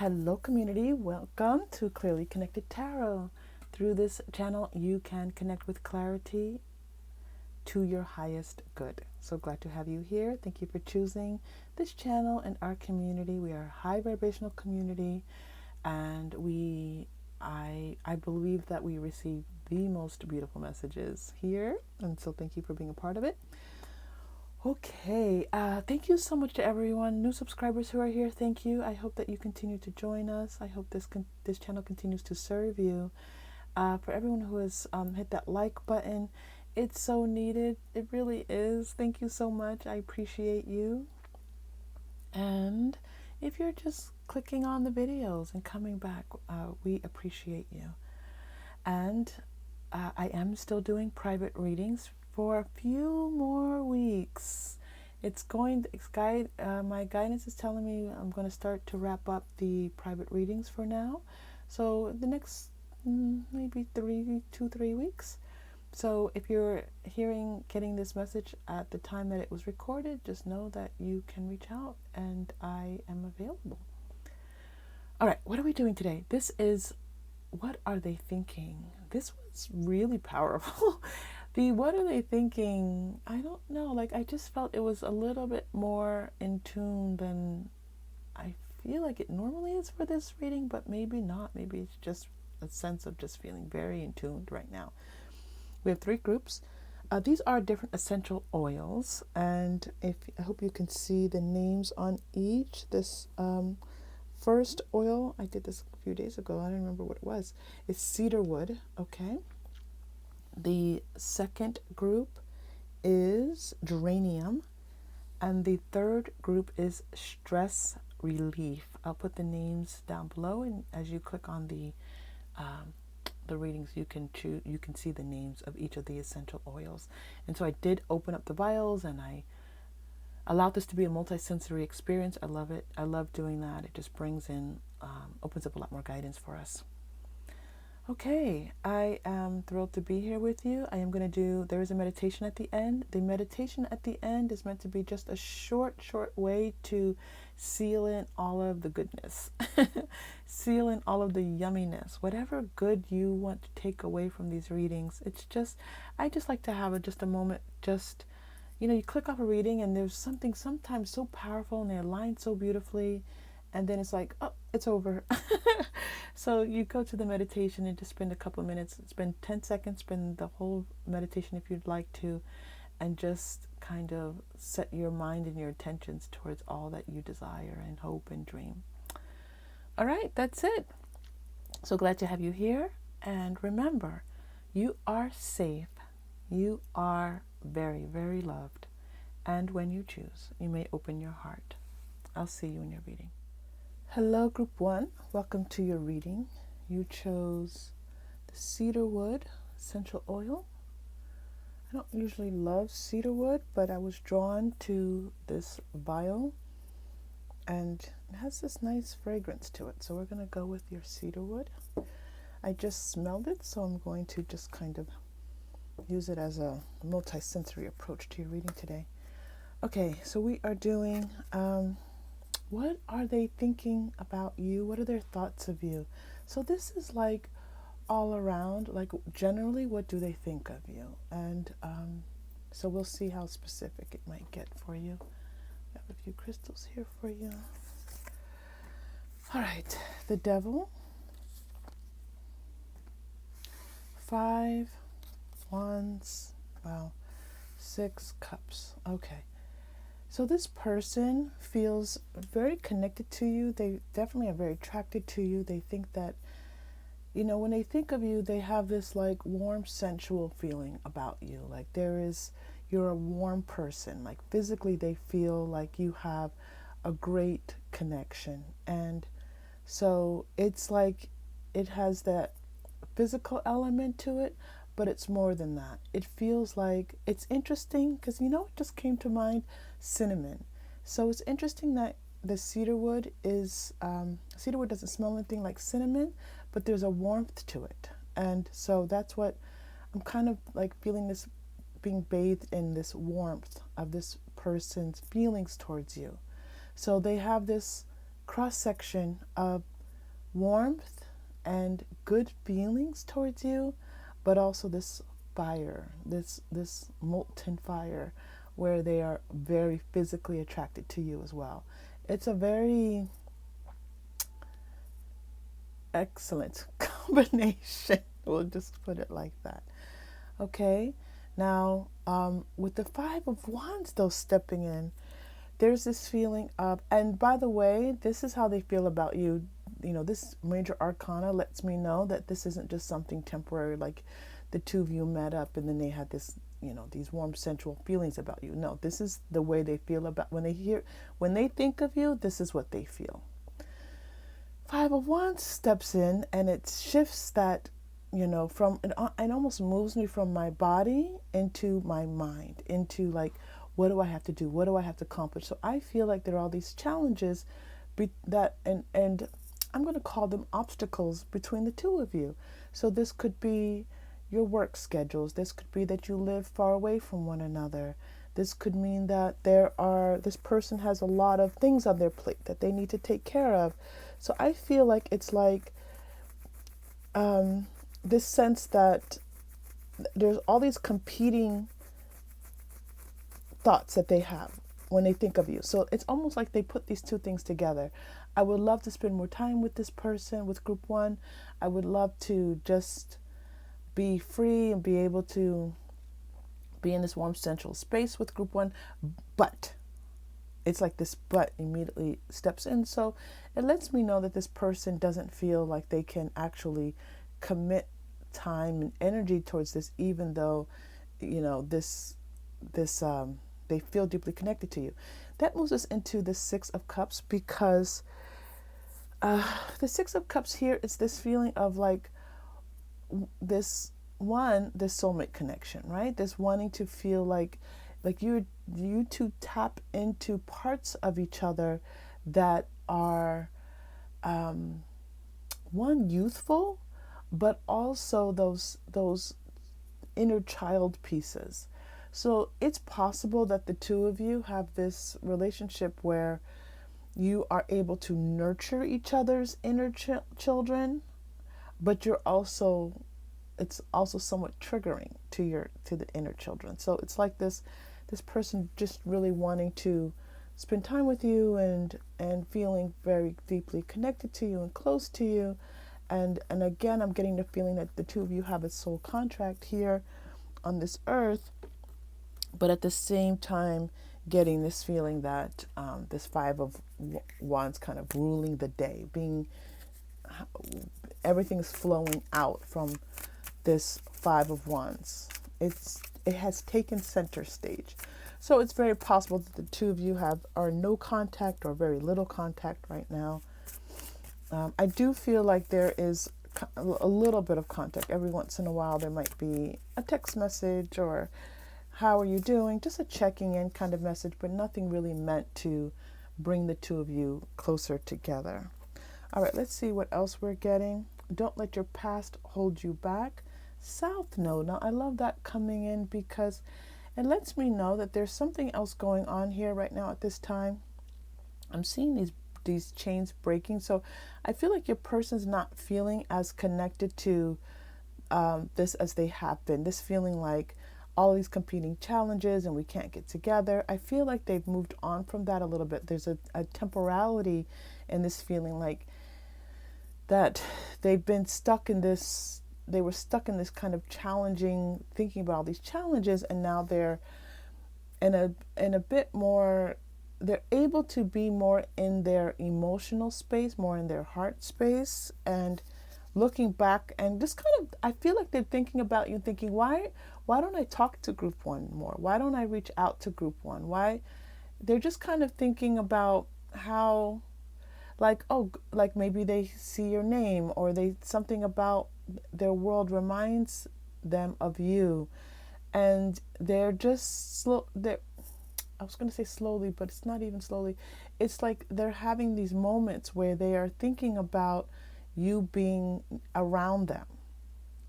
Hello community, welcome to Clearly Connected Tarot. Through this channel you can connect with clarity to your highest good. So glad to have you here. Thank you for choosing this channel and our community. We are a high vibrational community, and I believe that we receive the most beautiful messages here, and so thank you for being a part of it. Okay, thank you so much to everyone, new subscribers who are here. Thank you. I hope that you continue to join us. I hope this channel continues to serve you. For everyone who has hit that like button, it's so needed. It really is. Thank you so much. I appreciate you. And if you're just clicking on the videos and coming back, we appreciate you. And I am still doing private readings for a few more weeks. My guidance is telling me I'm going to start to wrap up the private readings for now. So the next maybe 3 weeks. So if you're getting this message at the time that it was recorded, just know that you can reach out and I am available. All right, what are we doing today? This is What Are They Thinking? This was really powerful. The what are they thinking? I don't know. I just felt it was a little bit more in tune than I feel like it normally is for this reading, but maybe not. Maybe it's just a sense of just feeling very in tune right now. We have 3 groups. These are different essential oils, and I hope you can see the names on each. This first oil, I did this a few days ago. I don't remember what it was. It's Cedarwood, okay? The second group is Geranium, and the third group is Stress Relief. I'll put the names down below, and as you click on the readings, you can see the names of each of the essential oils. And so I did open up the vials, and I allowed this to be a multi-sensory experience. I love it. I love doing that. It just brings in, opens up a lot more guidance for us. Okay, I am thrilled to be here with you. I am going to there is a meditation at the end. The meditation at the end is meant to be just a short way to seal in all of the goodness, seal in all of the yumminess, whatever good you want to take away from these readings. I just like to have just a moment, you click off a reading and there's something sometimes so powerful and they align so beautifully, and then it's like, oh, it's over. So you go to the meditation and just spend a couple of minutes, spend 10 seconds, spend the whole meditation if you'd like to, and just kind of set your mind and your attentions towards all that you desire and hope and dream. All right, that's it. So glad to have you here. And remember, you are safe. You are very, very loved. And when you choose, you may open your heart. I'll see you in your reading. Hello, Group 1. Welcome to your reading. You chose the Cedarwood essential oil. I don't usually love cedarwood, but I was drawn to this vial, and it has this nice fragrance to it. So we're going to go with your cedarwood. I just smelled it, so I'm going to just kind of use it as a multi-sensory approach to your reading today. Okay, so we are doing... what are they thinking about you? What are their thoughts of you? So this is all around, generally, what do they think of you? And so we'll see how specific it might get for you. I have a few crystals here for you. All right, the Devil. 5 Wands. Wow. 6 Cups. Okay. So this person feels very connected to you. They definitely are very attracted to you. They think that, when they think of you, they have this warm, sensual feeling about you. You're a warm person. Physically, they feel like you have a great connection. And so it's it has that physical element to it, but it's more than that. It feels like it's interesting because, it just came to mind, cinnamon. So it's interesting that the cedarwood doesn't smell anything like cinnamon, but there's a warmth to it. And so that's what I'm kind of feeling, this being bathed in this warmth of this person's feelings towards you. So they have this cross section of warmth and good feelings towards you, but also this fire, this molten fire, where they are very physically attracted to you as well. It's a very excellent combination. We'll just put it like that. Okay. Now, with the Five of Wands, though, stepping in, there's this feeling of, and by the way, this is how they feel about you. You know, this major arcana lets me know that this isn't just something temporary, like the two of you met up and then they had this, you know, these warm sensual feelings about you. No, this is the way they feel about when they think of you, this is what they feel. Five of Wands steps in and it shifts that, you know, from it almost moves me from my body into my mind, into like, what do I have to do? What do I have to accomplish? So I feel like there are all these challenges that and I'm going to call them obstacles between the two of you. So this could be your work schedules. This could be that you live far away from one another. This could mean that this person has a lot of things on their plate that they need to take care of. So I feel like it's like this sense that there's all these competing thoughts that they have when they think of you. So it's almost like they put these two things together. I would love to spend more time with this person, with group one. I would love to just be free and be able to be in this warm central space with group one. But it's like this but immediately steps in. So it lets me know that this person doesn't feel like they can actually commit time and energy towards this, even though, you know, they feel deeply connected to you. That moves us into the Six of Cups, because the Six of Cups here is this feeling of like this soulmate connection, right? This wanting to feel like you two tap into parts of each other that are one, youthful, but also those inner child pieces. So it's possible that the two of you have this relationship where you are able to nurture each other's inner children, but it's also somewhat triggering to the inner children. So it's like this person just really wanting to spend time with you and feeling very deeply connected to you and close to you. And again, I'm getting the feeling that the two of you have a soul contract here on this earth, but at the same time getting this feeling that this Five of Wands kind of ruling the day, everything's flowing out from this Five of Wands. It has taken center stage. So it's very possible that the two of you are no contact or very little contact right now. I do feel like there is a little bit of contact. Every once in a while there might be a text message or how are you doing? Just a checking in kind of message, but nothing really meant to bring the two of you closer together. All right, let's see what else we're getting. Don't let your past hold you back. South Node. Now, I love that coming in because it lets me know that there's something else going on here right now at this time. I'm seeing these chains breaking. So I feel like your person's not feeling as connected to this as they have been. This feeling like all these competing challenges and we can't get together. I feel like they've moved on from that a little bit. There's a temporality in this feeling like that they've been stuck in this, they were stuck in this kind of challenging, thinking about all these challenges, and now they're in a bit more, they're able to be more in their emotional space, more in their heart space, and looking back and just kind of, I feel like they're thinking about you, thinking, why don't I talk to group one more? Why don't I reach out to group one? Why? They're just kind of thinking about how, like, oh, like maybe they see your name or something about their world reminds them of you, and they're just slow. I was going to say slowly, but it's not even slowly. It's like they're having these moments where they are thinking about you being around them.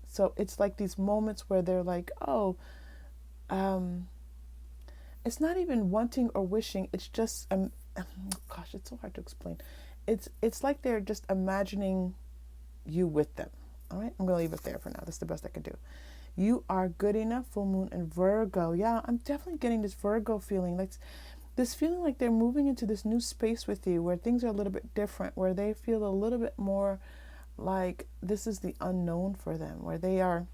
So it's like these moments where they're like, oh, it's not even wanting or wishing. It's just, gosh, it's so hard to explain. it's like they're just imagining you with them. All right, I'm going to leave it there for now. That's the best I can do. You are good enough, full moon and Virgo. Yeah, I'm definitely getting this Virgo feeling. Like this feeling like they're moving into this new space with you where things are a little bit different, where they feel a little bit more like this is the unknown for them, where they're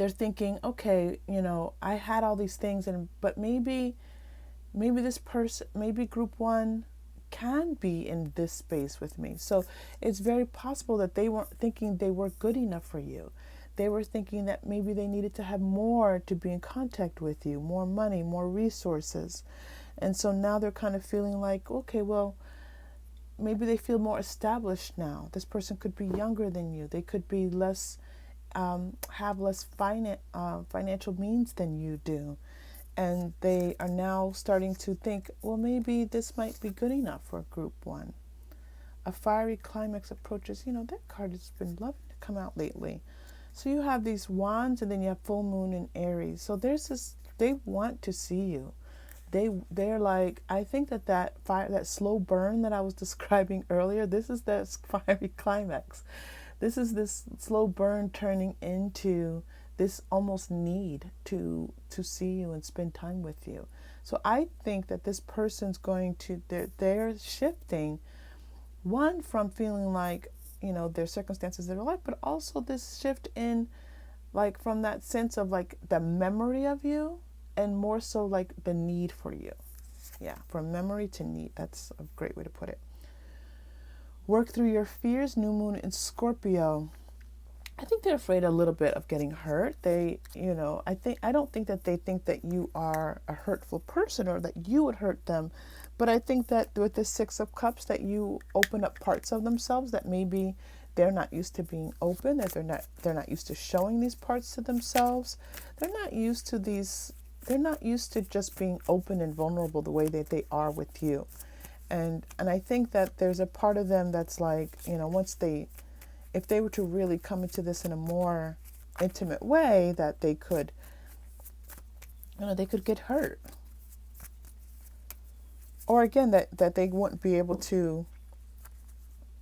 thinking, okay, I had all these things, but maybe this person, maybe group one can be in this space with me. So it's very possible that they weren't thinking they were good enough for you. They were thinking that maybe they needed to have more to be in contact with you, more money, more resources. And so now they're kind of feeling like, okay, well, maybe they feel more established now. This person could be younger than you. They could be less, have less financial means than you do. And they are now starting to think, well, maybe this might be good enough for group one. A fiery climax approaches. That card has been loving to come out lately. So you have these wands, and then you have full moon in Aries. So there's this, they want to see you. They're like, I think that fire, that slow burn that I was describing earlier, this is that fiery climax. This is this slow burn turning into this almost need to see you and spend time with you. So I think that this person's going to, they're shifting, one, from feeling like, their circumstances in their life, but also this shift in, like, from that sense of like the memory of you, and more so like the need for you. Yeah, from memory to need. That's a great way to put it. Work through your fears, new moon in Scorpio. I think they're afraid a little bit of getting hurt. I don't think that they think that you are a hurtful person or that you would hurt them. But I think that with the Six of Cups, that you open up parts of themselves that maybe they're not used to being open, that they're not used to showing these parts to themselves. They're not used to just being open and vulnerable the way that they are with you. And I think that there's a part of them that's like, if they were to really come into this in a more intimate way, that they could get hurt. Or again, that they wouldn't be able to,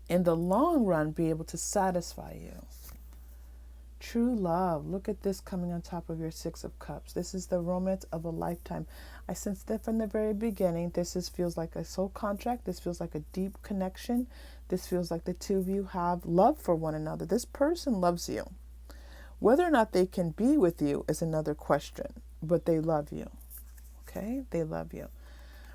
in the long run, be able to satisfy you. True love. Look at this coming on top of your Six of Cups. This is the romance of a lifetime. I sensed that from the very beginning. This feels like a soul contract. This feels like a deep connection. This feels like the two of you have love for one another. This person loves you. Whether or not they can be with you is another question, but they love you. Okay? They love you.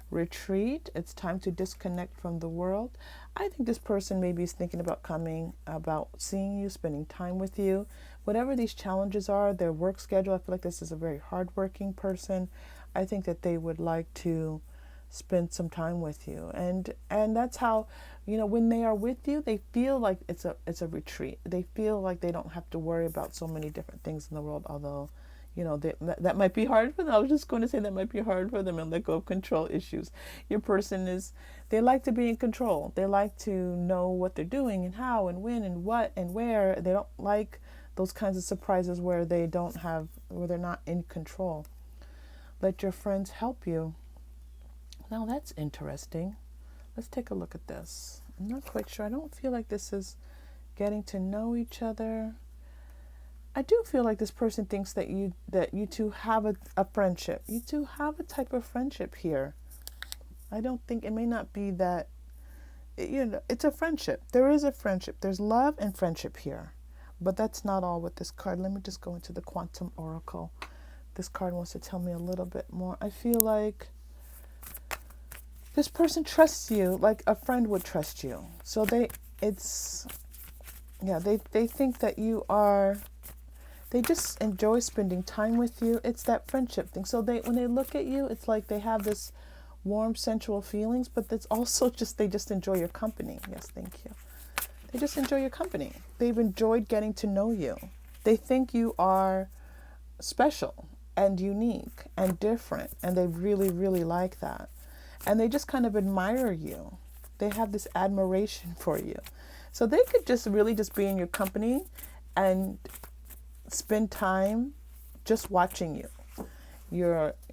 Retreat. It's time to disconnect from the world. I think this person maybe is thinking about coming, about seeing you, spending time with you. Whatever these challenges are, their work schedule, I feel like this is a very hardworking person. I think that they would like to spend some time with you. And that's how, when they are with you, they feel like it's a retreat. They feel like they don't have to worry about so many different things in the world, although that might be hard for them. I was just going to say that might be hard for them and let go of control issues. Your person they like to be in control. They like to know what they're doing and how and when and what and where. They don't like those kinds of surprises where they're not in control. Let your friends help you. Now that's interesting. Let's take a look at this. I'm not quite sure. I don't feel like this is getting to know each other. I do feel like this person thinks that you two have a friendship. You two have a type of friendship here. I don't think, it may not be that, it's a friendship. There is a friendship. There's love and friendship here. But that's not all with this card. Let me just go into the Quantum Oracle. This card wants to tell me a little bit more. I feel like this person trusts you like a friend would trust you. So they think that you are, they just enjoy spending time with you. It's that friendship thing. So when they look at you, it's like they have this warm, sensual feelings, but it's also they just enjoy your company. Yes, thank you. They just enjoy your company. They've enjoyed getting to know you. They think you are special and unique and different, and they really, really like that. And they just kind of admire you. They have this admiration for you. So they could just really just be in your company and spend time just watching you.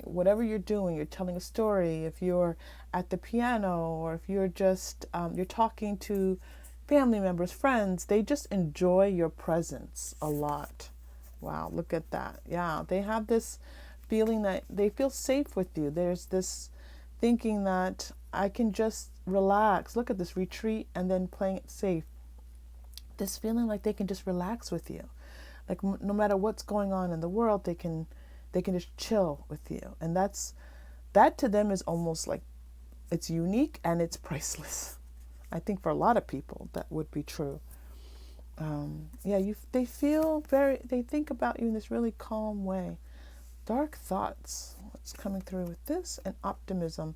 Whatever you're doing, you're telling a story, if you're at the piano, or if you're just you're talking to family members, friends, they just enjoy your presence a lot. Wow, look at that. Yeah, they have this feeling that they feel safe with you. There's this thinking that I can just relax. Look at this, retreat and then playing it safe. This feeling like they can just relax with you. Like no matter what's going on in the world, they can just chill with you. And that to them is almost like it's unique and it's priceless. I think for a lot of people that would be true. They think about you in this really calm way. Dark thoughts, what's coming through with this, and optimism.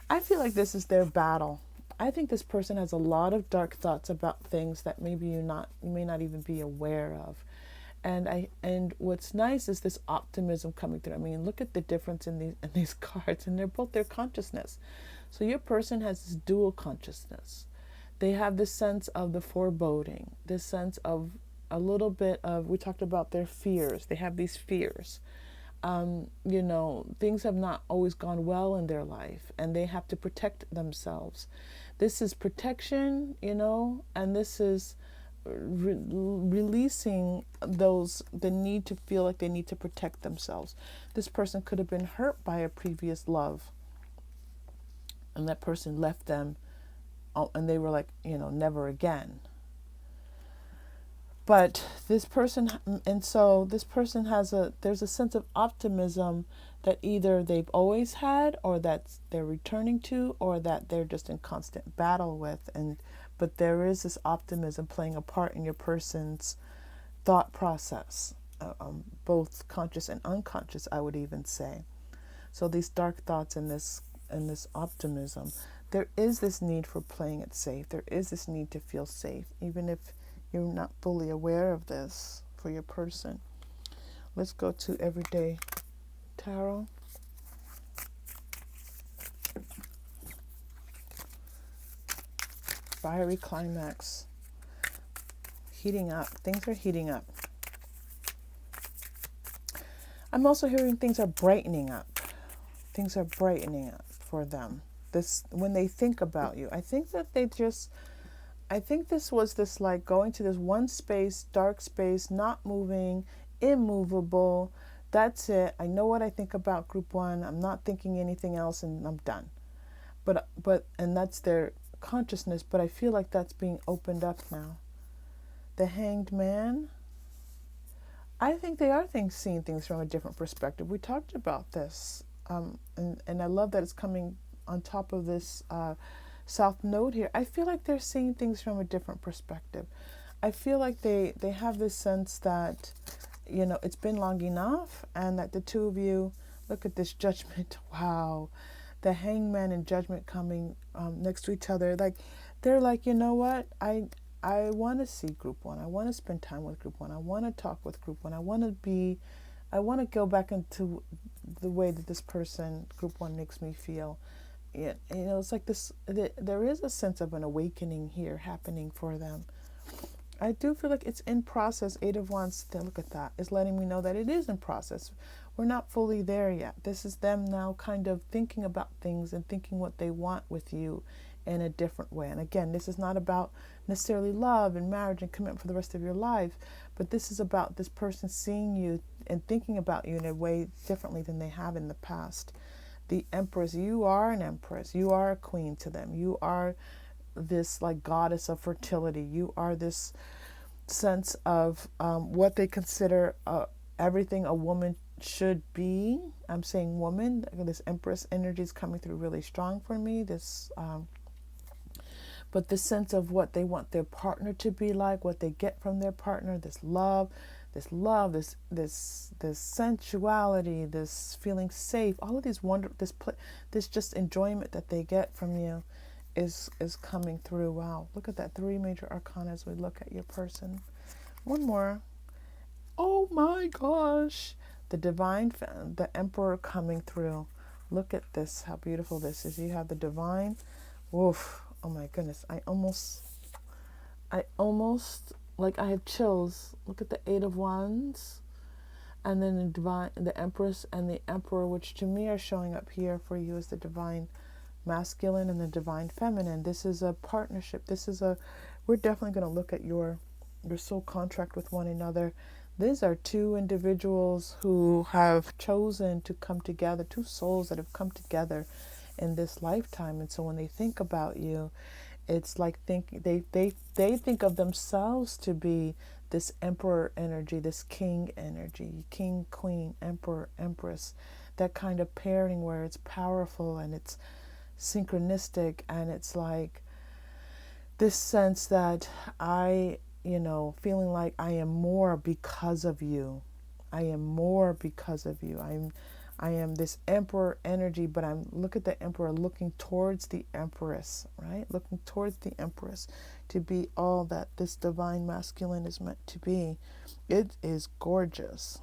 I feel like this is their battle. I think this person has a lot of dark thoughts about things that maybe you may not even be aware of. And what's nice is this optimism coming through. I mean, look at the difference in these cards, and they're both their consciousness. So your person has this dual consciousness. They have this sense of the foreboding, this sense of a little bit of, we talked about their fears. They have these fears. Things have not always gone well in their life, and they have to protect themselves. This is protection, and this is releasing the need to feel like they need to protect themselves. This person could have been hurt by a previous love, and that person left them, and they were like, never again. But this person, there's a sense of optimism that either they've always had, or that they're returning to, or that they're just in constant battle with. But there is this optimism playing a part in your person's thought process, both conscious and unconscious, I would even say. So these dark thoughts and this optimism, there is this need for playing it safe. There is this need to feel safe, even if you're not fully aware of this for your person. Let's go to Everyday Tarot. Fiery climax. Heating up. Things are heating up. I'm also hearing things are brightening up. Things are brightening up for them. When they think about you, I think this was this like going to this one space, dark space, not moving, immovable. That's it. I know what I think about group one. I'm not thinking anything else, and I'm done. And that's their consciousness, but I feel like that's being opened up now. The Hanged Man. I think they are seeing things from a different perspective. We talked about this, and I love that it's coming on top of this South Node here. I feel like they're seeing things from a different perspective. I feel like they have this sense that, it's been long enough, and that the two of you, look at this Judgment. Wow. The Hangman and Judgment coming next to each other. Like, they're like, you know what? I want to see group one. I want to spend time with group one. I want to talk with group one. I want to go back into the way that this person, group one, makes me feel. It's like this, there is a sense of an awakening here happening for them. I do feel like it's in process. Eight of Wands, look at that, is letting me know that it is in process. We're not fully there yet. This is them now kind of thinking about things and thinking what they want with you in a different way. And again, this is not about necessarily love and marriage and commitment for the rest of your life, but this is about this person seeing you and thinking about you in a way differently than they have in the past. The Empress, you are an empress. You are a queen to them. You are this like goddess of fertility. You are this sense of what they consider everything a woman should be. I'm saying woman. This Empress energy is coming through really strong for me. But the sense of what they want their partner to be like, what they get from their partner, this sensuality, this feeling safe, all of these this just enjoyment that they get from you is coming through. Wow, look at that, 3 major arcana as we look at your person. One more. Oh my gosh, the Emperor coming through. Look at this, how beautiful this is. You have the Divine. Woof. Oh my goodness, I almost like I have chills. Look at the 8 of Wands, and then the Empress and the Emperor, which to me are showing up here for you as the Divine masculine and the divine feminine. This is a partnership. We're definitely going to look at your soul contract with one another. These are two individuals who have chosen to come together, two souls that have come together in this lifetime. And so when they think about you, it's like they think of themselves to be this emperor energy, this king energy, king, queen, emperor, empress, that kind of pairing where it's powerful and it's synchronistic, and it's like this sense that feeling like I am more because of you. I am more because of you. I am this emperor energy, but look at the emperor looking towards the empress, right? Looking towards the empress to be all that this divine masculine is meant to be. It is gorgeous.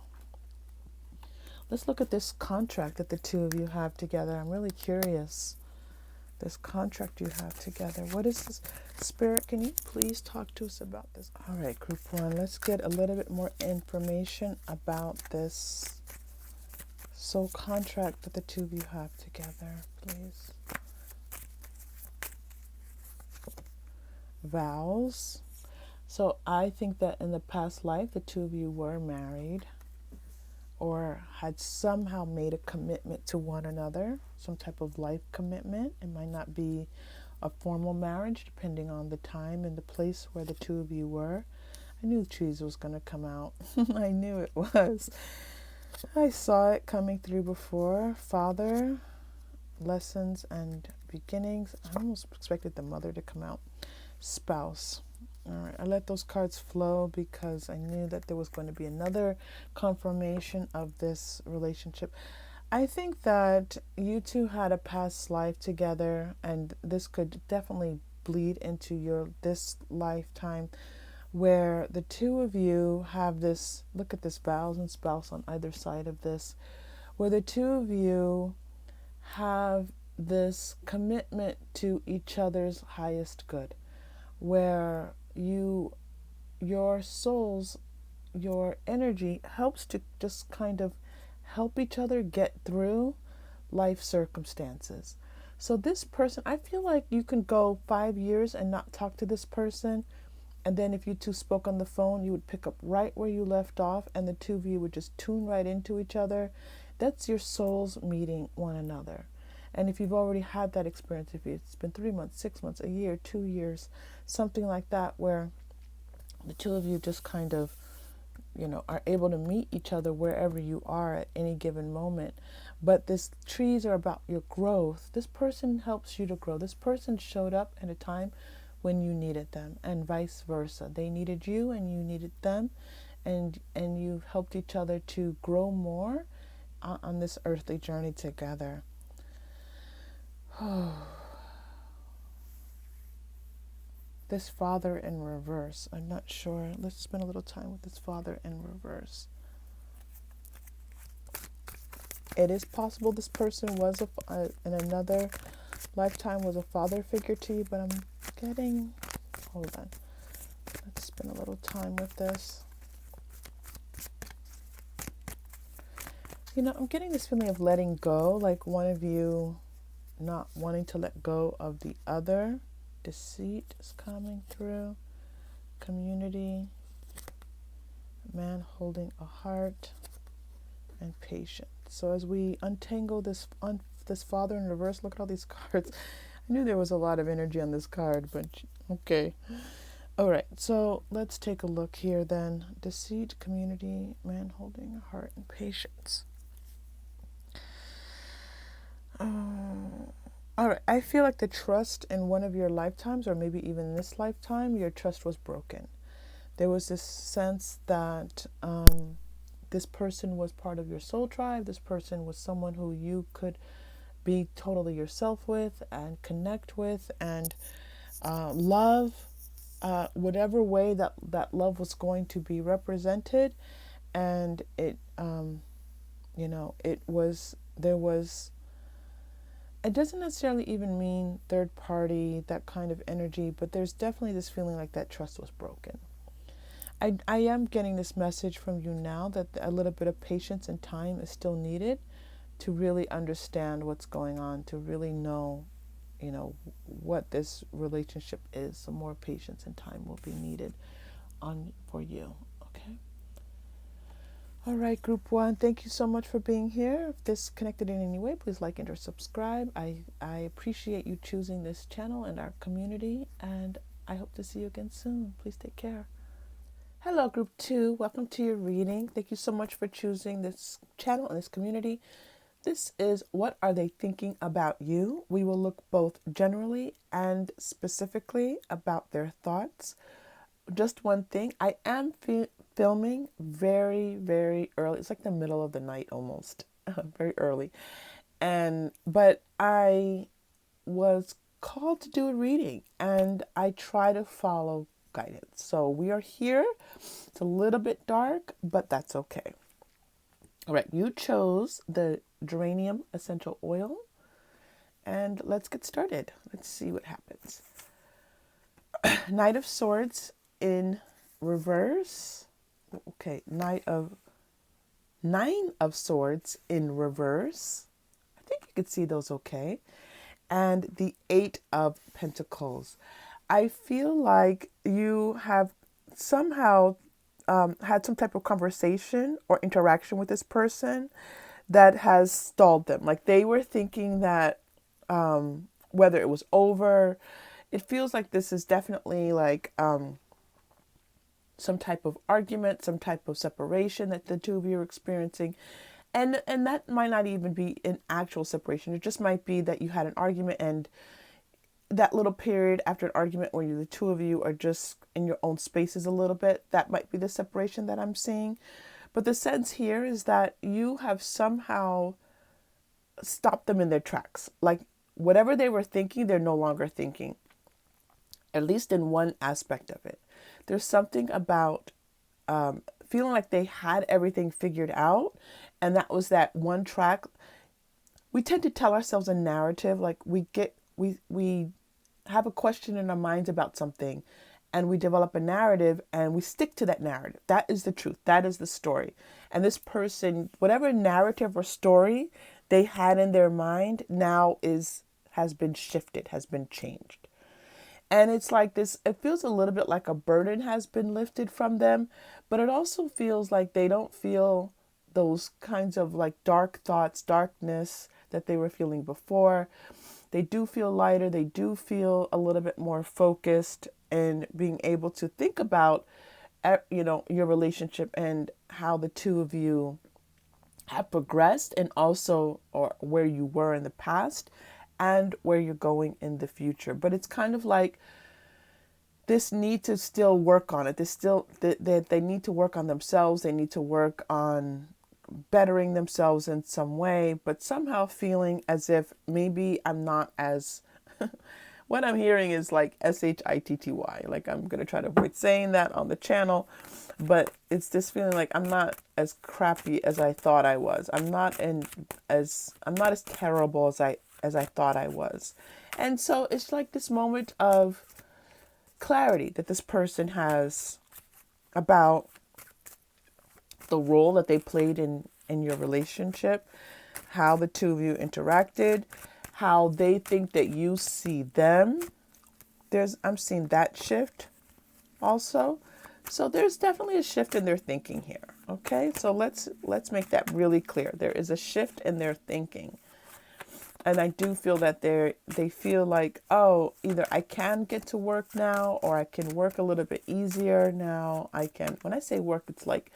Let's look at this contract that the two of you have together. I'm really curious. This contract you have together. What is this? Spirit, can you please talk to us about this? All right, group one, let's get a little bit more information about this soul contract that the two of you have together, please. Vows. So I think that in the past life, the two of you were married or had somehow made a commitment to one another, some type of life commitment. It might not be a formal marriage, depending on the time and the place where the two of you were. I knew cheese was going to come out. I knew it was. I saw it coming through before. Father, lessons and beginnings. I almost expected the mother to come out. Spouse. All right, I let those cards flow because I knew that there was going to be another confirmation of this relationship. I think that you two had a past life together, and this could definitely bleed into this lifetime, where the two of you have this, look at this, vows and spouse on either side of this, where the two of you have this commitment to each other's highest good, where your souls, your energy helps to just kind of help each other get through life circumstances. So this person, I feel like you can go 5 years and not talk to this person, and then if you two spoke on the phone, you would pick up right where you left off, and the two of you would just tune right into each other. That's your souls meeting one another. And if you've already had that experience, if it's been 3 months, 6 months, a year, 2 years, something like that, where the two of you just kind of, are able to meet each other wherever you are at any given moment. But these trees are about your growth. This person helps you to grow. This person showed up at a time when you needed them, and vice versa. They needed you and you needed them, and you helped each other to grow more on this earthly journey together. This father in reverse. I'm not sure. Let's spend a little time with this father in reverse. It is possible this person was in another lifetime was a father figure to you, but I'm getting, hold on. Let's spend a little time with this. I'm getting this feeling of letting go, like one of you not wanting to let go of the other. Deceit is coming through. Community. Man holding a heart. And patience. So as we untangle this father in reverse, look at all these cards. I knew there was a lot of energy on this card, but okay. All right, so let's take a look here then. Deceit, community, man holding a heart, and patience. All right, I feel like the trust in one of your lifetimes, or maybe even this lifetime, your trust was broken. There was this sense that this person was part of your soul tribe. This person was someone who you could be totally yourself with and connect with and love, whatever way that love was going to be represented. And it doesn't necessarily even mean third party, that kind of energy, but there's definitely this feeling like that trust was broken. I am getting this message from you now that a little bit of patience and time is still needed to really understand what's going on, to really know what this relationship is. Some more patience and time will be needed for you. Okay. All right, group one, thank you so much for being here. If this connected in any way, please like and or subscribe. I appreciate you choosing this channel and our community, and I hope to see you again soon. Please take care. Hello, group two. Welcome to your reading. Thank you so much for choosing this channel and this community. This is What Are They Thinking About You? We will look both generally and specifically about their thoughts. Just one thing, I am filming very, very early. It's like the middle of the night almost, very early. But I was called to do a reading, and I try to follow guidance. So we are here. It's a little bit dark, but that's okay. All right, you chose the Geranium essential oil, and let's get started. Let's see what happens. Knight of Swords in reverse. Okay, Nine of Swords in reverse. I think you could see those okay. And the Eight of Pentacles. I feel like you have somehow had some type of conversation or interaction with this person that has stalled them. Like they were thinking that whether it was over, it feels like this is definitely like some type of argument, some type of separation that the two of you are experiencing. And that might not even be an actual separation. It just might be that you had an argument, and that little period after an argument where the two of you are just in your own spaces a little bit, that might be the separation that I'm seeing. But the sense here is that you have somehow stopped them in their tracks. Like whatever they were thinking, they're no longer thinking, at least in one aspect of it. There's something about feeling like they had everything figured out, and that was that one track. We tend to tell ourselves a narrative, like we have a question in our minds about something, and we develop a narrative and we stick to that narrative. That is the truth. That is the story. And this person, whatever narrative or story they had in their mind now has been shifted, has been changed. And it's like this, it feels a little bit like a burden has been lifted from them, but it also feels like they don't feel those kinds of like dark thoughts, darkness that they were feeling before. They do feel lighter. They do feel a little bit more focused and being able to think about, your relationship and how the two of you have progressed, and also or where you were in the past and where you're going in the future. But it's kind of like this need to still work on it. They need to work on themselves. They need to work on bettering themselves in some way, but somehow feeling as if maybe I'm not as, what I'm hearing is like SHITTY. Like I'm going to try to avoid saying that on the channel, but it's this feeling like I'm not as crappy as I thought I was. I'm not as terrible as I thought I was. And so it's like this moment of clarity that this person has about the role that they played in your relationship, how the two of you interacted, how they think that you see them. I'm seeing that shift also. So there's definitely a shift in their thinking here. Okay, so let's make that really clear. There is a shift in their thinking. And I do feel that they feel like, oh, either I can get to work now, or I can work a little bit easier now. When I say work, it's like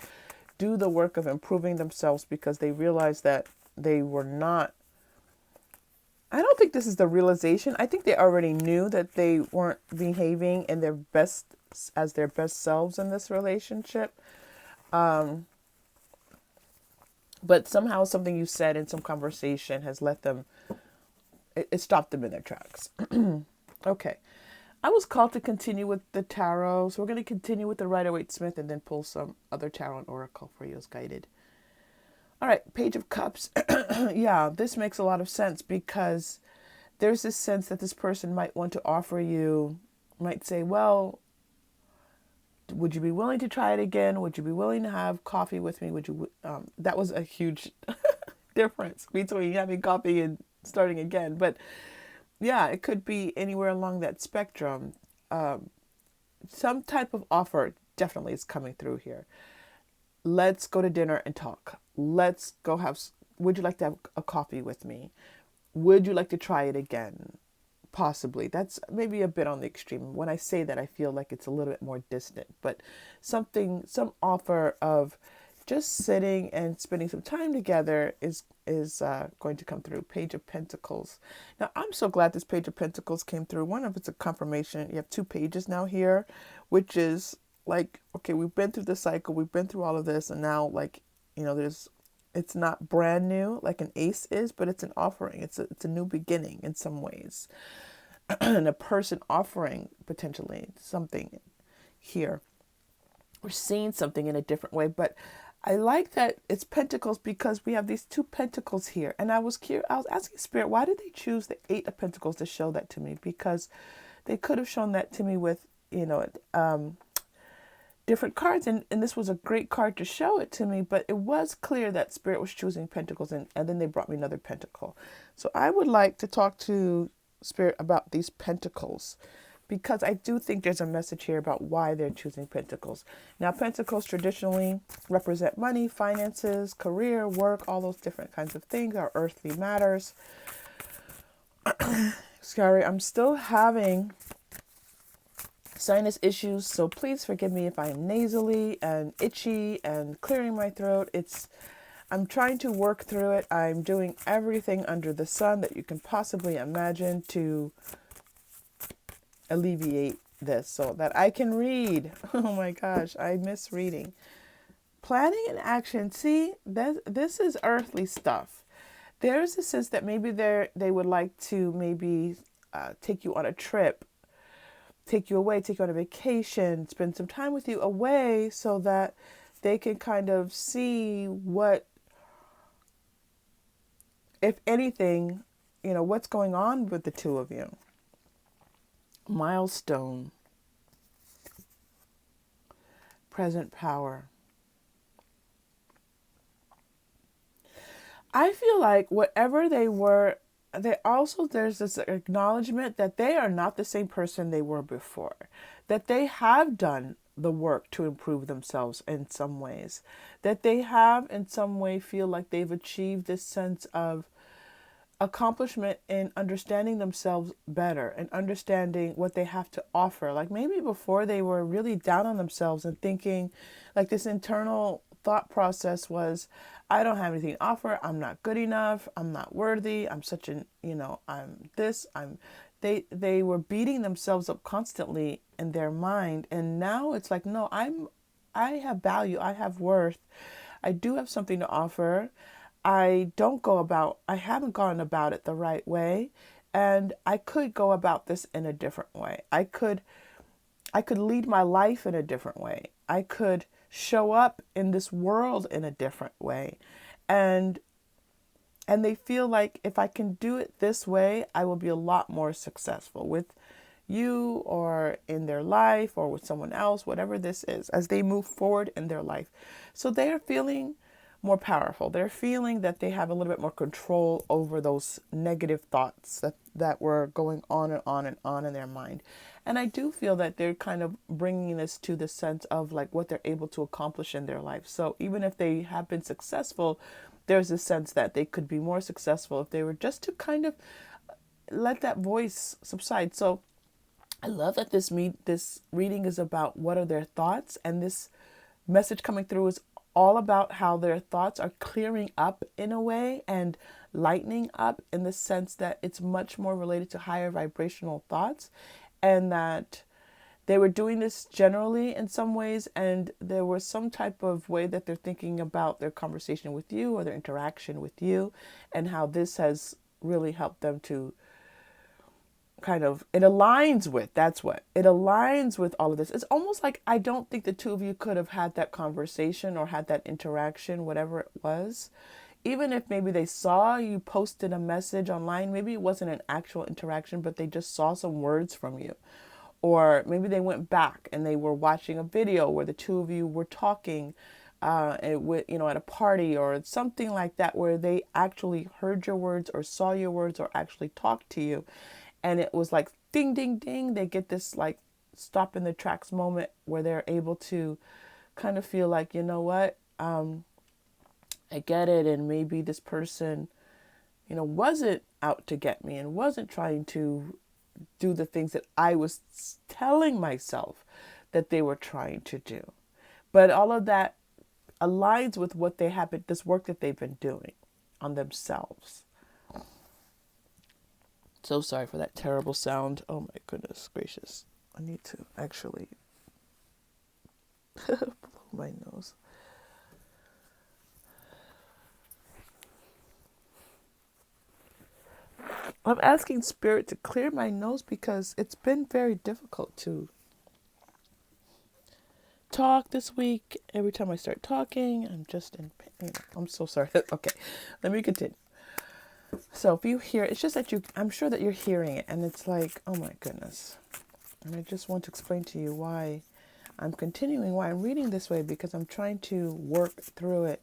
do the work of improving themselves, because they realize that they were not. I don't think this is the realization. I think they already knew that they weren't behaving in their best selves in this relationship. But somehow something you said in some conversation has let them, it stopped them in their tracks. Okay. I was called to continue with the tarot, so we're going to continue with the Rider-Waite-Smith and then pull some other tarot and oracle for you as guided. All right, Page of Cups. Yeah, this makes a lot of sense, because there's this sense that this person might want to offer you, might say, well, would you be willing to try it again? Would you be willing to have coffee with me? That was a huge difference between having coffee and starting again. But yeah, it could be anywhere along that spectrum. Some type of offer definitely is coming through here. Let's go to dinner and talk. Let's go have, would you like to have a coffee with me? Would you like to try it again? Possibly. That's maybe a bit on the extreme. When I say that, I feel like it's a little bit more distant, but some offer of just sitting and spending some time together is going to come through. Page of Pentacles. Now, I'm so glad this Page of Pentacles came through. One of it's a confirmation. You have 2 pages now here, which is like, okay, we've been through the cycle, we've been through all of this, and now, like, it's not brand new like an ace is, but it's an offering. It's a new beginning in some ways. And a person offering potentially something here. We're seeing something in a different way, but I like that it's Pentacles because we have these 2 Pentacles here. And I was asking Spirit, why did they choose the 8 of Pentacles to show that to me? Because they could have shown that to me with, different cards, and this was a great card to show it to me, but it was clear that Spirit was choosing Pentacles, and then they brought me another Pentacle. So I would like to talk to Spirit about these Pentacles, because I do think there's a message here about why they're choosing Pentacles. Now, Pentacles traditionally represent money, finances, career, work, all those different kinds of things, our earthly matters. Sorry, I'm still having sinus issues, so please forgive me if I am nasally and itchy and clearing my throat. I'm trying to work through it. I'm doing everything under the sun that you can possibly imagine to alleviate this so that I can read. Oh my gosh, I miss reading. Planning and action. See, this is earthly stuff. There's a sense that maybe they would like to maybe take you on a trip, take you away, take you on a vacation, spend some time with you away so that they can kind of see what, if anything, what's going on with the 2 of you. Milestone. Present power. I feel like whatever they were, there's this acknowledgement that they are not the same person they were before, that they have done the work to improve themselves in some ways, that they have in some way feel like they've achieved this sense of accomplishment in understanding themselves better and understanding what they have to offer. Like maybe before they were really down on themselves and thinking, like this internal thought process was, I don't have anything to offer. I'm not good enough. I'm not worthy. I'm such an, I'm this, they were beating themselves up constantly in their mind. And now it's like, no, I have value. I have worth. I do have something to offer. I haven't gone about it the right way. And I could go about this in a different way. I could lead my life in a different way. I could show up in this world in a different way. And they feel like if I can do it this way, I will be a lot more successful with you or in their life or with someone else, whatever this is, as they move forward in their life. So they are feeling more powerful. They're feeling that they have a little bit more control over those negative thoughts that were going on and on and on in their mind. And I do feel that they're kind of bringing this to the sense of like what they're able to accomplish in their life. So even if they have been successful, there's a sense that they could be more successful if they were just to kind of let that voice subside. So I love that this reading is about what are their thoughts, and this message coming through is all about how their thoughts are clearing up in a way and lightening up in the sense that it's much more related to higher vibrational thoughts, and that they were doing this generally in some ways, and there was some type of way that they're thinking about their conversation with you or their interaction with you, and how this has really helped them to it aligns with all of this. It's almost like I don't think the 2 of you could have had that conversation or had that interaction, whatever it was. Even if maybe they saw you posted a message online, maybe it wasn't an actual interaction, but they just saw some words from you. Or maybe they went back and they were watching a video where the 2 of you were talking at a party or something like that, where they actually heard your words or saw your words or actually talked to you. And it was like ding, ding, ding. They get this like stop in the tracks moment where they're able to kind of feel like, you know what, I get it. And maybe this person, wasn't out to get me and wasn't trying to do the things that I was telling myself that they were trying to do. But all of that aligns with what they have been, this work that they've been doing on themselves. So sorry for that terrible sound. Oh my goodness gracious. I need to actually blow my nose. I'm asking Spirit to clear my nose because it's been very difficult to talk this week. Every time I start talking, I'm just in pain. I'm so sorry. Okay, let me continue. So if you hear, it's just that I'm sure that you're hearing it, and it's like, oh my goodness. And I just want to explain to you why I'm continuing, why I'm reading this way, because I'm trying to work through it.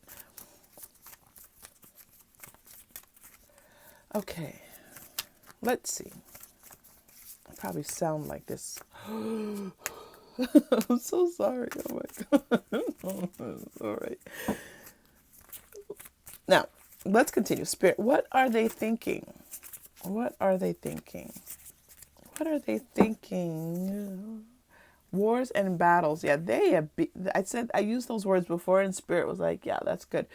Okay, let's see. I probably sound like this. I'm so sorry. Oh my God. All right. Now, let's continue. Spirit, what are they thinking? What are they thinking? What are they thinking? Wars and battles. Yeah, they have. I used those words before, and Spirit was like, "Yeah, that's good."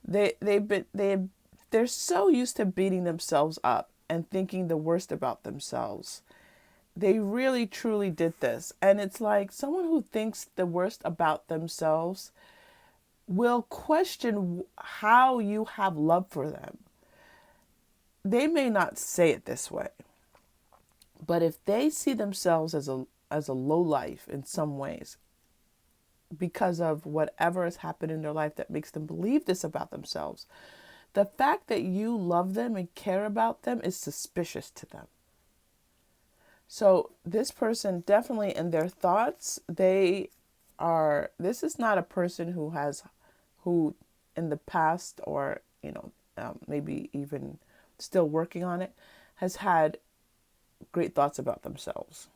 They're so used to beating themselves up and thinking the worst about themselves. They really, truly did this, and it's like someone who thinks the worst about themselves will question how you have love for them. They may not say it this way, but if they see themselves as a low life in some ways because of whatever has happened in their life that makes them believe this about themselves, the fact that you love them and care about them is suspicious to them. So this person definitely in their thoughts, this is not a person who in the past or, maybe even still working on it, has had great thoughts about themselves.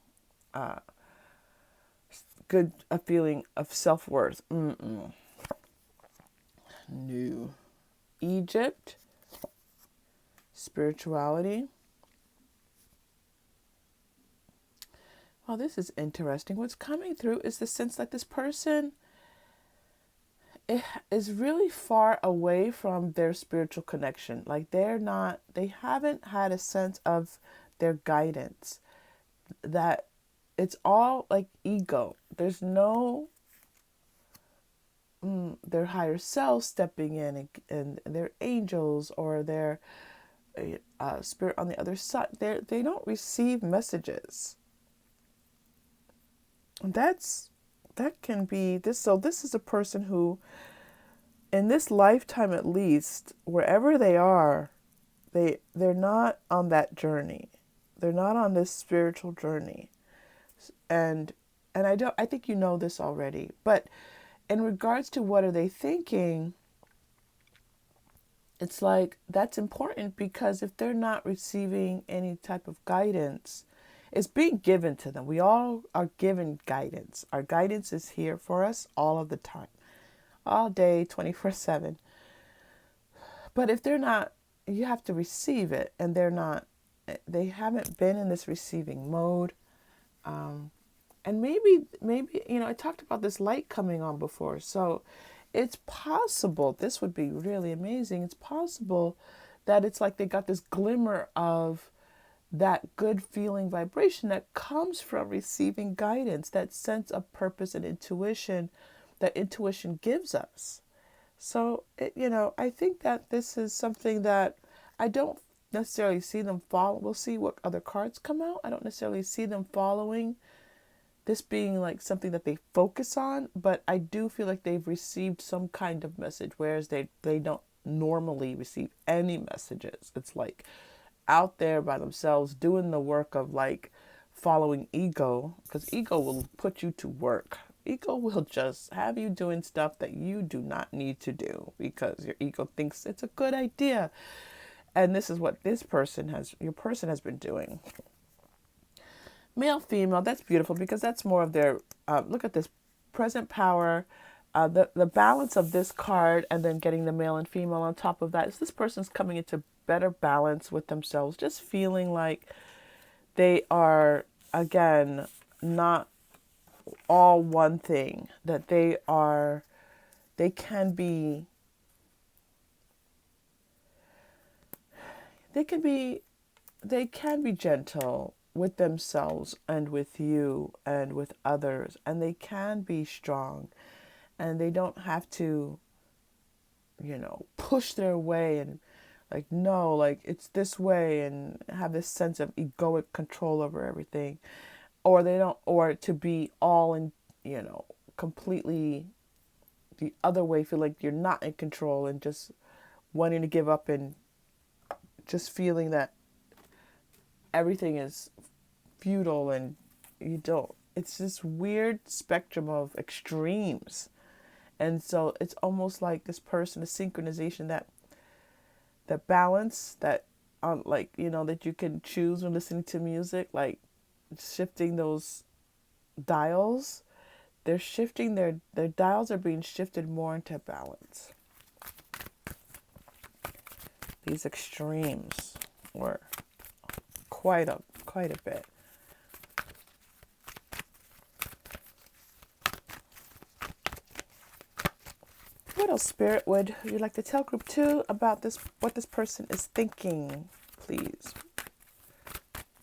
A feeling of self-worth. No. Egypt, spirituality. Oh, this is interesting. What's coming through is the sense that this person is really far away from their spiritual connection. Like they haven't had a sense of their guidance. That it's all like ego. There's no their higher self stepping in and their angels or their spirit on the other side. They don't receive messages. That can be this. So this is a person who, in this lifetime at least, wherever they are, they're not on that journey. They're not on this spiritual journey, and I think you know this already. But in regards to what are they thinking, it's like that's important because if they're not receiving any type of guidance, it's being given to them. We all are given guidance. Our guidance is here for us all of the time, all day, 24/7. But if they're not, you have to receive it, and they haven't been in this receiving mode. And maybe, I talked about this light coming on before. So it's possible, this would be really amazing. It's possible that it's like they got this glimmer of that good feeling vibration that comes from receiving guidance, that sense of purpose and intuition that intuition gives us. So, I think that this is something that I don't necessarily see them follow. We'll see what other cards come out. I don't necessarily see them following this being like something that they focus on, but I do feel like they've received some kind of message, whereas they don't normally receive any messages. It's like out there by themselves doing the work of like following ego, because ego will put you to work. Ego will just have you doing stuff that you do not need to do because your ego thinks it's a good idea. And this is what your person has been doing. Male, female, that's beautiful because that's more of their, look at this, present power, the balance of this card and then getting the male and female on top of that is this person's coming into better balance with themselves, just feeling like they are, again, not all one thing, that they can be, they can be, they can be gentle with themselves and with you and with others, and they can be strong, and they don't have to, push their way and like, no, like it's this way and have this sense of egoic control over everything, or they don't, or to be all in, completely the other way, feel like you're not in control and just wanting to give up and just feeling that everything is futile and you don't. It's this weird spectrum of extremes. And so it's almost like this person, a synchronization, that balance, that that you can choose when listening to music, like shifting those dials. They're shifting their dials are being shifted more into balance. These extremes were quite a bit. What else, Spirit, would you like to tell Group 2 about this? What this person is thinking, please.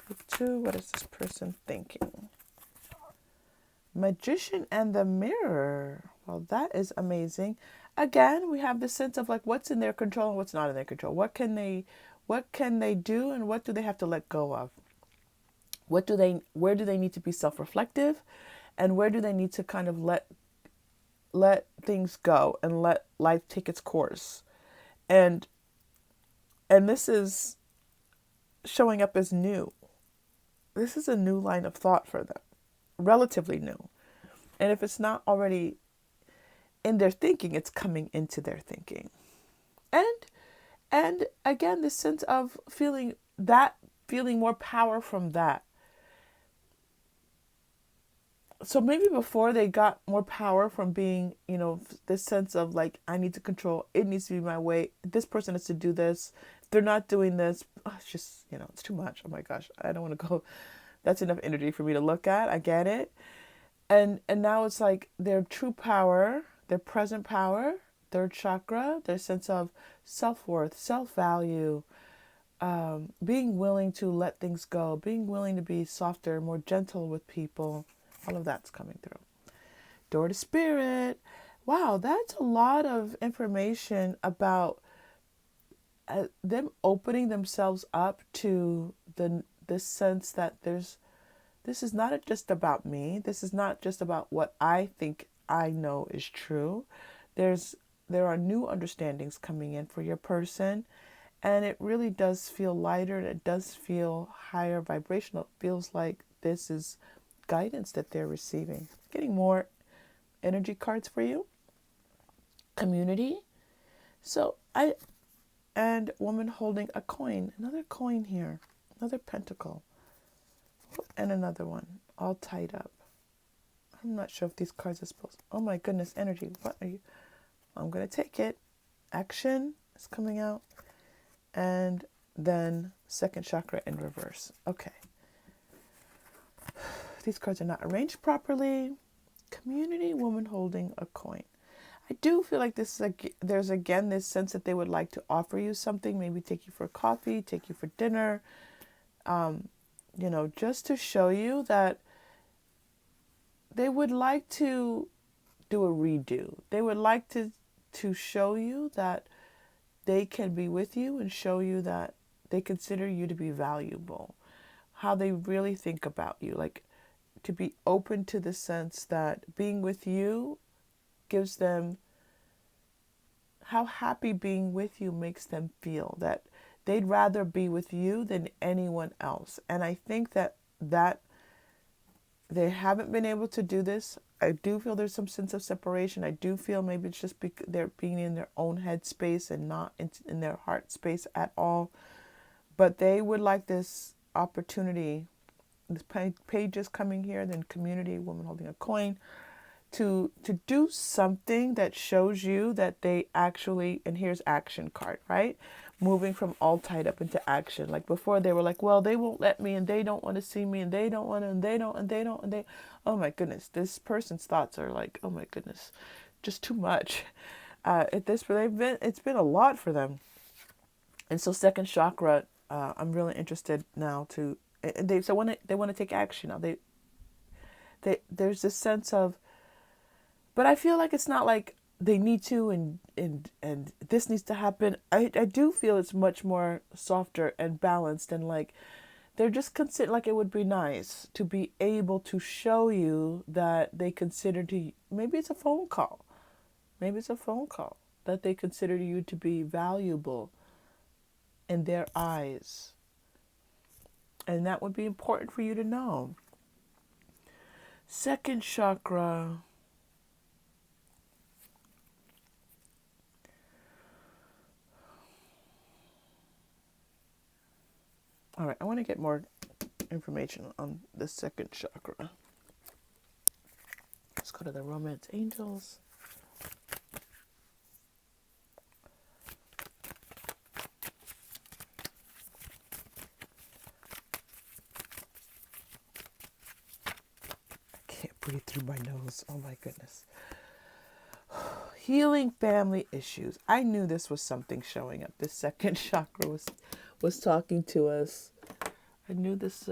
Group 2, what is this person thinking? Magician and the Mirror. Well, that is amazing. Again, we have the sense of like what's in their control and what's not in their control. What can they do and what do they have to let go of? Where do they need to be self-reflective, and where do they need to kind of let things go and let life take its course? And this is showing up as new. This is a new line of thought for them, relatively new. And if it's not already in their thinking, it's coming into their thinking. And again, this sense of feeling more power from that. So maybe before they got more power from being, this sense of like, I need to control, it needs to be my way, this person has to do this, if they're not doing this, it's just, it's too much. Oh my gosh, I don't want to go. That's enough energy for me to look at. I get it. And now it's like their true power, their present power, third chakra, their sense of self-worth, self-value, being willing to let things go, being willing to be softer, more gentle with people. All of that's coming through. Door to Spirit. Wow, that's a lot of information about them opening themselves up to this sense that this is not just about me. This is not just about what I think I know is true. There are new understandings coming in for your person, and it really does feel lighter. And it does feel higher vibrational. It feels like this is guidance that they're receiving. Getting more energy cards for you. Community. So and woman holding a coin. Another coin here. Another pentacle. And another one. All tied up. I'm not sure if these cards are supposed. Oh my goodness, energy. What are you? I'm going to take it. Action is coming out. And then second chakra in reverse. Okay. These cards are not arranged properly. Community, woman holding a coin. I do feel like there's again this sense that they would like to offer you something, maybe take you for coffee, take you for dinner, just to show you that they would like to do a redo. They would like to show you that they can be with you and show you that they consider you to be valuable, how they really think about you, like to be open to the sense that being with you gives them, how happy being with you makes them feel, that they'd rather be with you than anyone else. And I think that they haven't been able to do this. I do feel there's some sense of separation. I do feel maybe it's just they're being in their own head space and not in their heart space at all. But they would like this opportunity this pages coming here, then community, woman holding a coin, to do something that shows you that they actually, and here's action card, right? Moving from all tied up into action. Like before they were like, well, they won't let me, and they don't want to see me, and they don't want to, and they don't, and they don't, and they, oh my goodness, this person's thoughts are like, oh my goodness, just too much. It's been a lot for them. And so second chakra, I'm really interested now to, they want to take action now. There's this sense of, but I feel like it's not like they need to, and this needs to happen. I do feel it's much more softer and balanced, and like they're just consider, like it would be nice to be able to show you that they consider to, maybe it's a phone call. Maybe it's a phone call that they consider you to be valuable in their eyes. And that would be important for you to know. Second chakra. All right, I want to get more information on the second chakra. Let's go to the romance angels. I can't breathe through my nose. Oh my goodness. Healing family issues. I knew this was something showing up. This second chakra was talking to us. I knew this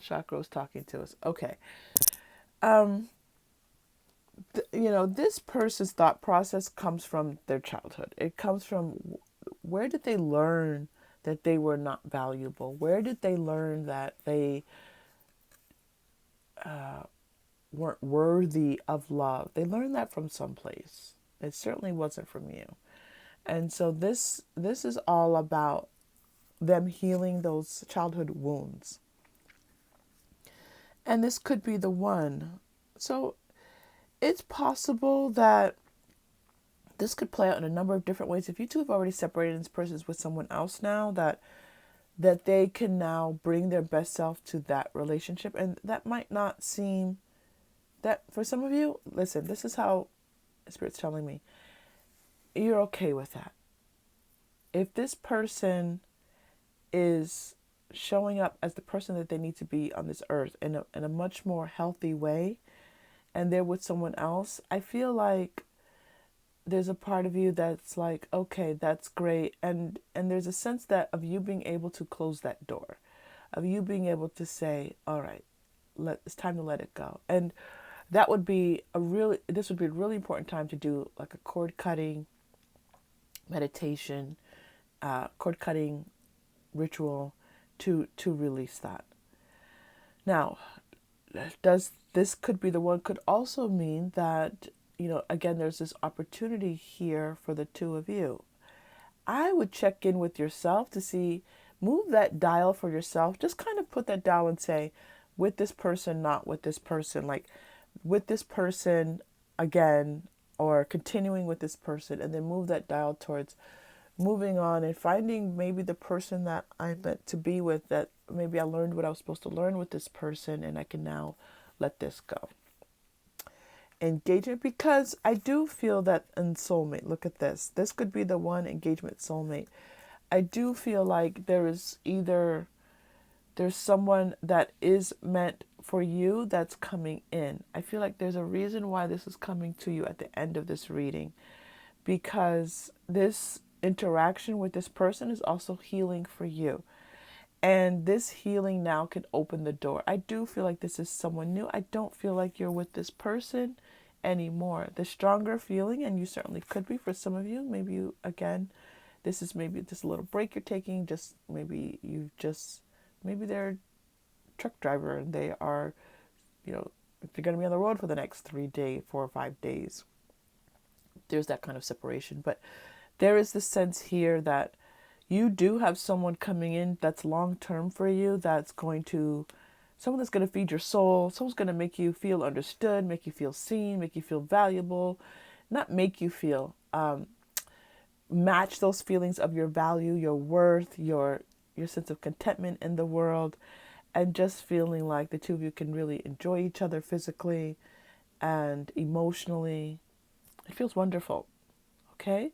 chakra was talking to us. Okay. This person's thought process comes from their childhood. It comes from, where did they learn that they were not valuable? Where did they learn that they weren't worthy of love? They learned that from someplace. It certainly wasn't from you. And so this is all about them healing those childhood wounds. And this could be the one. So it's possible that this could play out in a number of different ways. If you two have already separated, this person is with someone else now, that they can now bring their best self to that relationship. And that might not seem, that for some of you, listen, this is how Spirit's telling me. You're okay with that. If this person is showing up as the person that they need to be on this earth in a much more healthy way, and they're with someone else, I feel like there's a part of you that's like, okay, that's great. And there's a sense that of you being able to close that door, of you being able to say, all right, it's time to let it go. And this would be a really important time to do like a cord cutting meditation, cord cutting ritual to release that. Now, this could be the one, could also mean that, again, there's this opportunity here for the two of you. I would check in with yourself to see, move that dial for yourself. Just kind of put that dial and say, with this person, not with this person. Like, with this person again, or continuing with this person, and then move that dial towards moving on and finding maybe the person that I'm meant to be with, that maybe I learned what I was supposed to learn with this person, and I can now let this go. Engagement, because I do feel that in soulmate, look at this. This could be the one, engagement, soulmate. I do feel like there's someone that is meant for you that's coming in. I feel like there's a reason why this is coming to you at the end of this reading, because this interaction with this person is also healing for you. And this healing now can open the door. I do feel like this is someone new. I don't feel like you're with this person anymore. The stronger feeling, and you certainly could be for some of you, maybe you, again, this is maybe just a little break you're taking, maybe they're a truck driver and they are, they're going to be on the road for the next 4 or 5 days. There's that kind of separation. But there is the sense here that you do have someone coming in that's long-term for you, someone that's going to feed your soul, someone's going to make you feel understood, make you feel seen, make you feel valuable, not make you feel, match those feelings of your value, your worth, your sense of contentment in the world. and just feeling like the two of you can really enjoy each other physically and emotionally. It feels wonderful. Okay?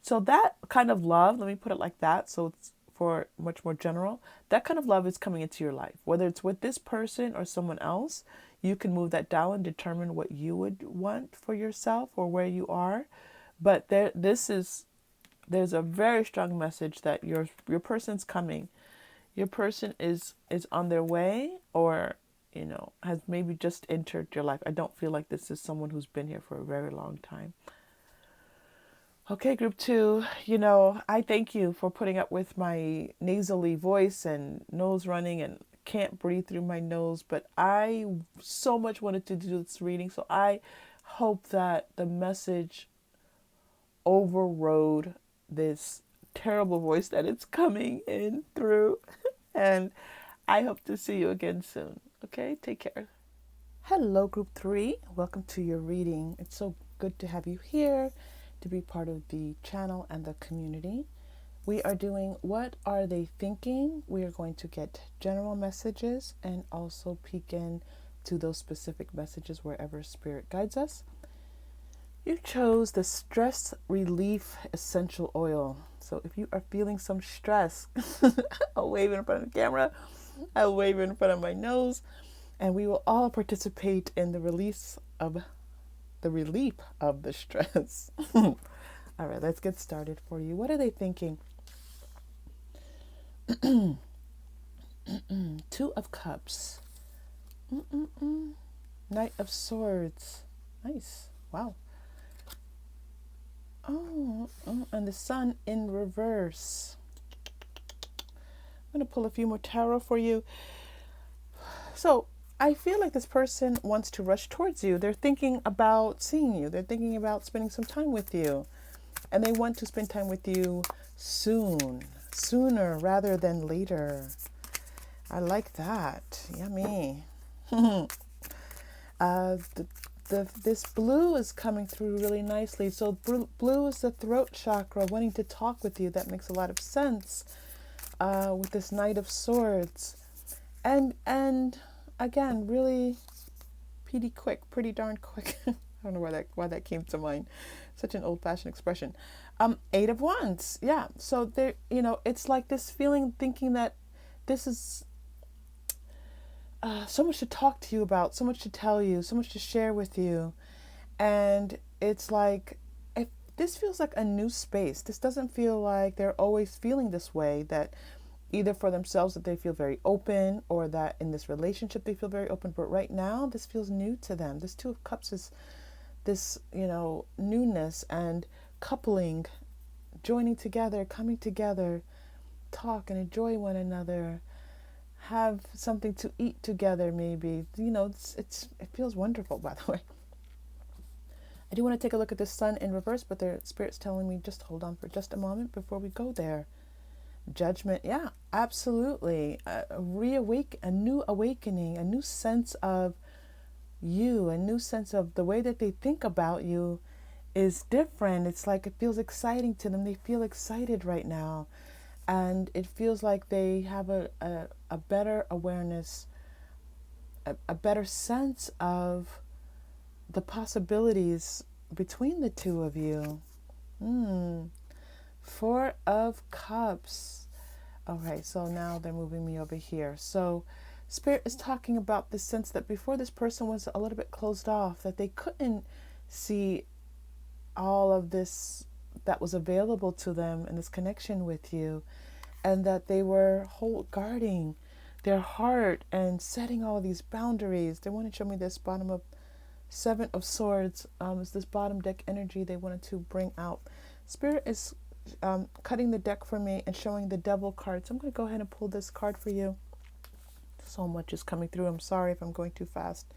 So that kind of love, let me put it like that, so it's for much more general, that kind of love is coming into your life. Whether it's with this person or someone else, you can move that down and determine what you would want for yourself or where you are. But there's a very strong message that your person's coming. Your person is on their way, or has maybe just entered your life. I don't feel like this is someone who's been here for a very long time. Okay, group 2, I thank you for putting up with my nasally voice and nose running and can't breathe through my nose, but I so much wanted to do this reading, so I hope that the message overrode this terrible voice that it's coming in through. And I hope to see you again soon. Okay, take care. Hello, group 3. Welcome to your reading. It's so good to have you here, to be part of the channel and the community. We are doing What Are They Thinking? We are going to get general messages and also peek in to those specific messages wherever Spirit guides us. You chose the Stress Relief Essential Oil. So if you are feeling some stress, I'll wave in front of the camera, I'll wave in front of my nose, and we will all participate in the relief of the stress. All right, let's get started for you. What are they thinking? 2 of Cups. Knight of Swords. Nice. Wow. Oh, and the Sun in reverse. I'm going to pull a few more tarot for you. So I feel like this person wants to rush towards you. They're thinking about seeing you. They're thinking about spending some time with you. And they want to spend time with you soon. Sooner rather than later. I like that. Yummy. This blue is coming through really nicely. So blue is the throat chakra, wanting to talk with you. That makes a lot of sense with this Knight of Swords. And again, really pretty darn quick. I don't know why that came to mind. Such an old-fashioned expression. 8 of Wands. Yeah. So there, it's like this feeling, thinking that this is so much to talk to you about, so much to tell you, so much to share with you. And it's like, if this feels like a new space. This doesn't feel like they're always feeling this way, that either for themselves that they feel very open, or that in this relationship they feel very open. But right now, this feels new to them. This 2 of Cups is this, newness and coupling, joining together, coming together, talk and enjoy one another. Have something to eat together, maybe. It feels wonderful, by the way. I do want to take a look at the Sun in reverse, but the Spirit's telling me just hold on for just a moment before we go there. Judgment, yeah, absolutely. A new awakening, a new sense of you, a new sense of the way that they think about you is different. It's like it feels exciting to them. They feel excited right now. And it feels like they have a better awareness, a better sense of the possibilities between the 2 of you. 4 of Cups. All right, so now they're moving me over here. So Spirit is talking about this sense that before, this person was a little bit closed off, that they couldn't see all of this that was available to them in this connection with you, and that they were guarding their heart and setting all these boundaries. They want to show me this bottom of 7 of Swords. Is this bottom deck energy they wanted to bring out. Spirit is cutting the deck for me and showing the Devil card. So I'm going to go ahead and pull this card for you. So much is coming through. I'm sorry if I'm going too fast.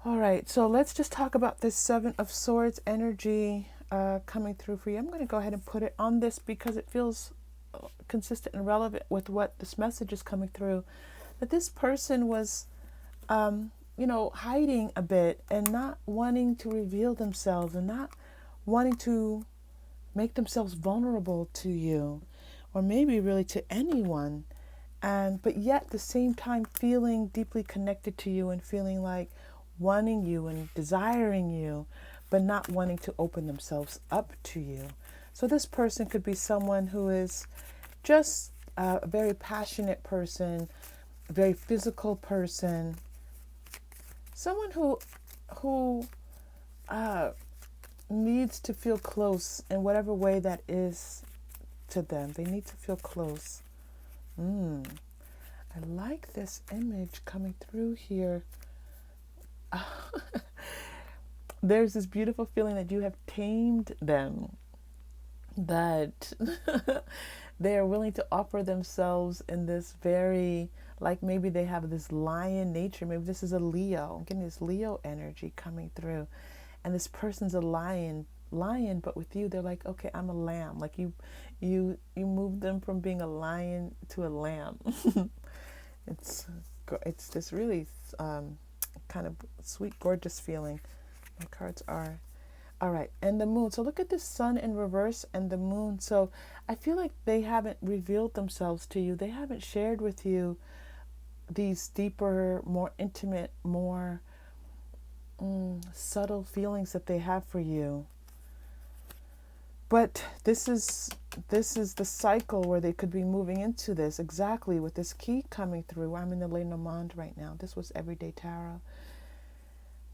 All right, so let's just talk about this 7 of Swords energy coming through for you. I'm going to go ahead and put it on this because it feels consistent and relevant with what this message is coming through. That this person was, hiding a bit and not wanting to reveal themselves and not wanting to make themselves vulnerable to you, or maybe really to anyone. but yet at the same time feeling deeply connected to you and feeling like wanting you and desiring you, but not wanting to open themselves up to you. So this person could be someone who is just a very passionate person, a very physical person, someone who uh, needs to feel close in whatever way that is to them. They need to feel close. I like this image coming through here. There's this beautiful feeling that you have tamed them, that they are willing to offer themselves in this very, like maybe they have this lion nature. Maybe this is a Leo. I'm getting this Leo energy coming through. And this person's a lion, but with you, they're like, okay, I'm a lamb. Like you move them from being a lion to a lamb. It's this really kind of sweet, gorgeous feeling. My cards are. All right, and the moon. So look at the sun in reverse and the moon. So I feel like they haven't revealed themselves to you. They haven't shared with you these deeper, more intimate, more subtle feelings that they have for you. But this is the cycle where they could be moving into this, exactly with this key coming through. I'm in the Lenormand right now. This was Everyday Tarot.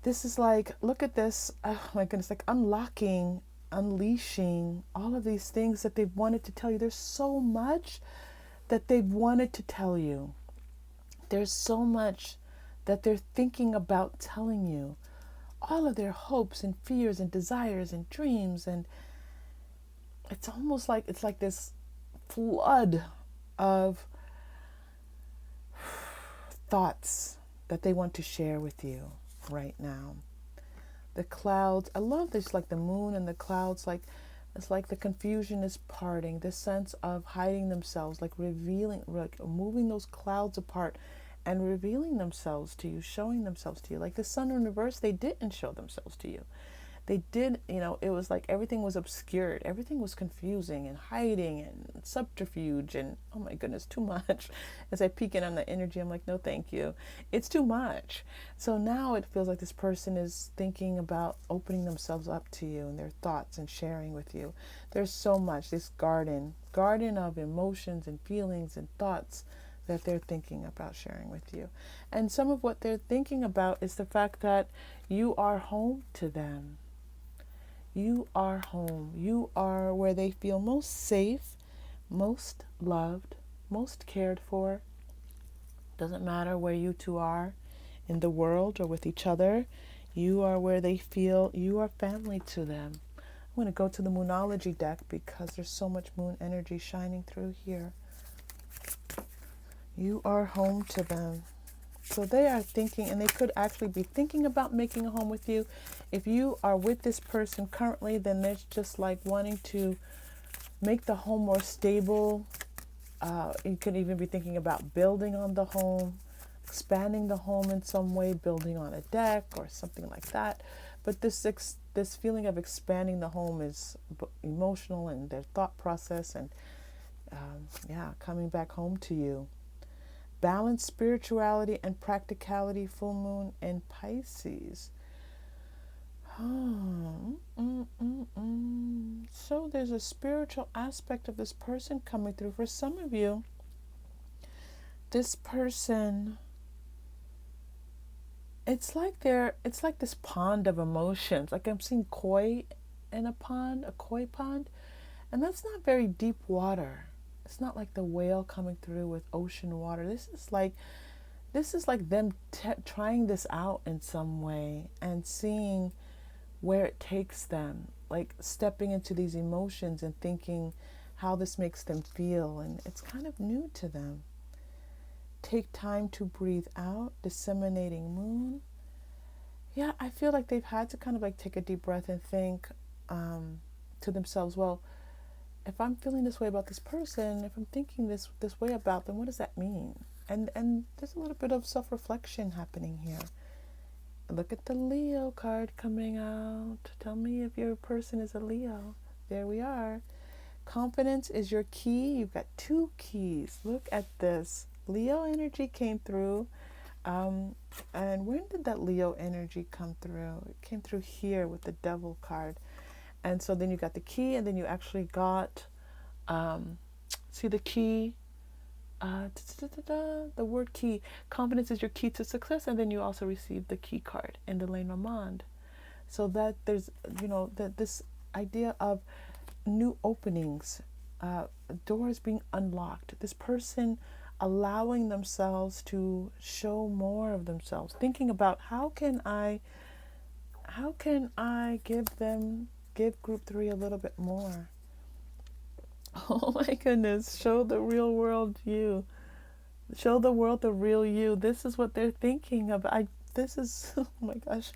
This is like, look at this. Oh my goodness, like unlocking, unleashing all of these things that they've wanted to tell you. There's so much that they've wanted to tell you. There's so much that they're thinking about telling you. All of their hopes and fears and desires and dreams, and it's almost like it's like this flood of thoughts that they want to share with you right now. The clouds, I love this, like the moon and the clouds, like it's like the confusion is parting, this sense of hiding themselves, like revealing, like moving those clouds apart and revealing themselves to you, showing themselves to you. Like the sun in reverse, they didn't show themselves to you. They did, it was like everything was obscured. Everything was confusing and hiding and subterfuge and, oh my goodness, too much. As I peek in on the energy, I'm like, no, thank you. It's too much. So now it feels like this person is thinking about opening themselves up to you and their thoughts and sharing with you. There's so much, this garden of emotions and feelings and thoughts that they're thinking about sharing with you. And some of what they're thinking about is the fact that you are home to them. You are home. You are where they feel most safe, most loved, most cared for. Doesn't matter where you two are in the world or with each other. You are where they feel you are family to them. I'm going to go to the Moonology deck because there's so much moon energy shining through here. You are home to them. So they are thinking, and they could actually be thinking about making a home with you. If you are with this person currently, then there's just like wanting to make the home more stable. You could even be thinking about building on the home, expanding the home in some way, building on a deck or something like that. But this feeling of expanding the home is emotional in their thought process, and coming back home to you. Balance, spirituality, and practicality, full moon in Pisces. So there's a spiritual aspect of this person coming through. For some of you, this person, it's like this pond of emotions. Like I'm seeing koi in a pond, a koi pond, and that's not very deep water. It's not like the whale coming through with ocean water. This is like them trying this out in some way and seeing where it takes them, like stepping into these emotions and thinking how this makes them feel, and it's kind of new to them. Take time to breathe out, disseminating moon. Yeah, I feel like they've had to kind of like take a deep breath and think to themselves, well, if I'm feeling this way about this person, if I'm thinking this way about them, what does that mean? And there's a little bit of self-reflection happening here. Look at the Leo card coming out. Tell me if your person is a Leo. There we are. Confidence is your key. You've got 2 keys. Look at this. Leo energy came through. And when did that Leo energy come through? It came through here with the Devil card. And so then you got the key, and then you actually got, see the key, the word key. Confidence is your key to success, and then you also receive the key card in the Lane Ramond. So that there's, that this idea of new openings, doors being unlocked. This person allowing themselves to show more of themselves, thinking about how can I give group 3 a little bit more. Oh my goodness, show the real world you. Show the world the real you. This is what they're thinking of. Oh my gosh.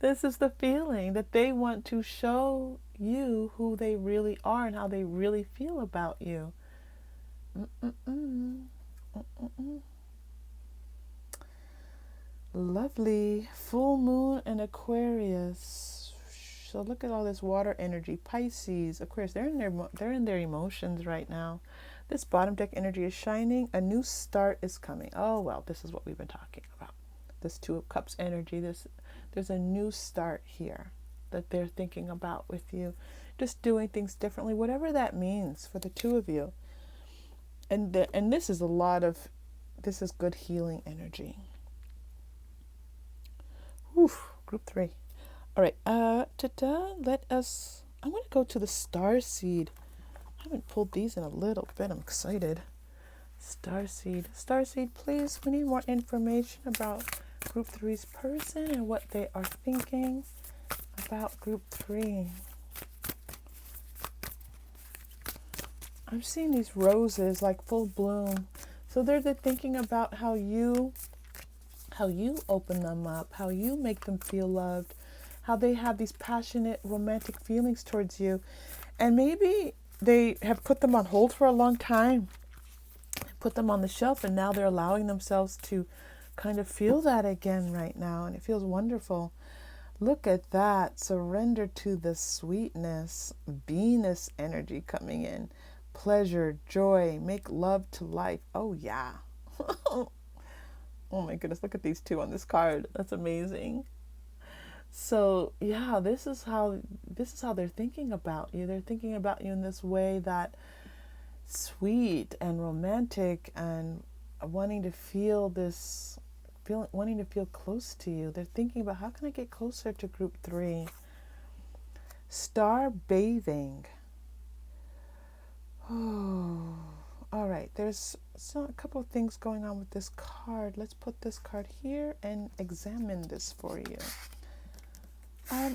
This is the feeling that they want to show you who they really are and how they really feel about you. Lovely. Full moon and Aquarius. So look at all this water energy. Pisces, Aquarius, they're in their emotions right now. This bottom deck energy is shining. A new start is coming. Oh, well, this is what we've been talking about. This Two of Cups energy. There's a new start here that they're thinking about with you. Just doing things differently, whatever that means for the two of you. And this is this is good healing energy. Oof, group 3. All right, I'm going to go to the Starseed. I haven't pulled these in a little bit. I'm excited. Starseed, please. We need more information about group 3's person and what they are thinking about group 3. I'm seeing these roses like full bloom. So they're thinking about how you open them up, how you make them feel loved, how they have these passionate romantic feelings towards you. And maybe they have put them on hold for a long time, put them on the shelf, and now they're allowing themselves to kind of feel that again right now, and it feels wonderful. Look at that. Surrender to the sweetness. Venus energy coming in. Pleasure, joy, make love to life. Oh, yeah. Oh, my goodness. Look at these two on this card. That's amazing. So, yeah, this is how they're thinking about you. They're thinking about you in this way that sweet and romantic and wanting to feel close to you. They're thinking about how can I get closer to group 3. Star bathing. Oh, all right. There's a couple of things going on with this card. Let's put this card here and examine this for you.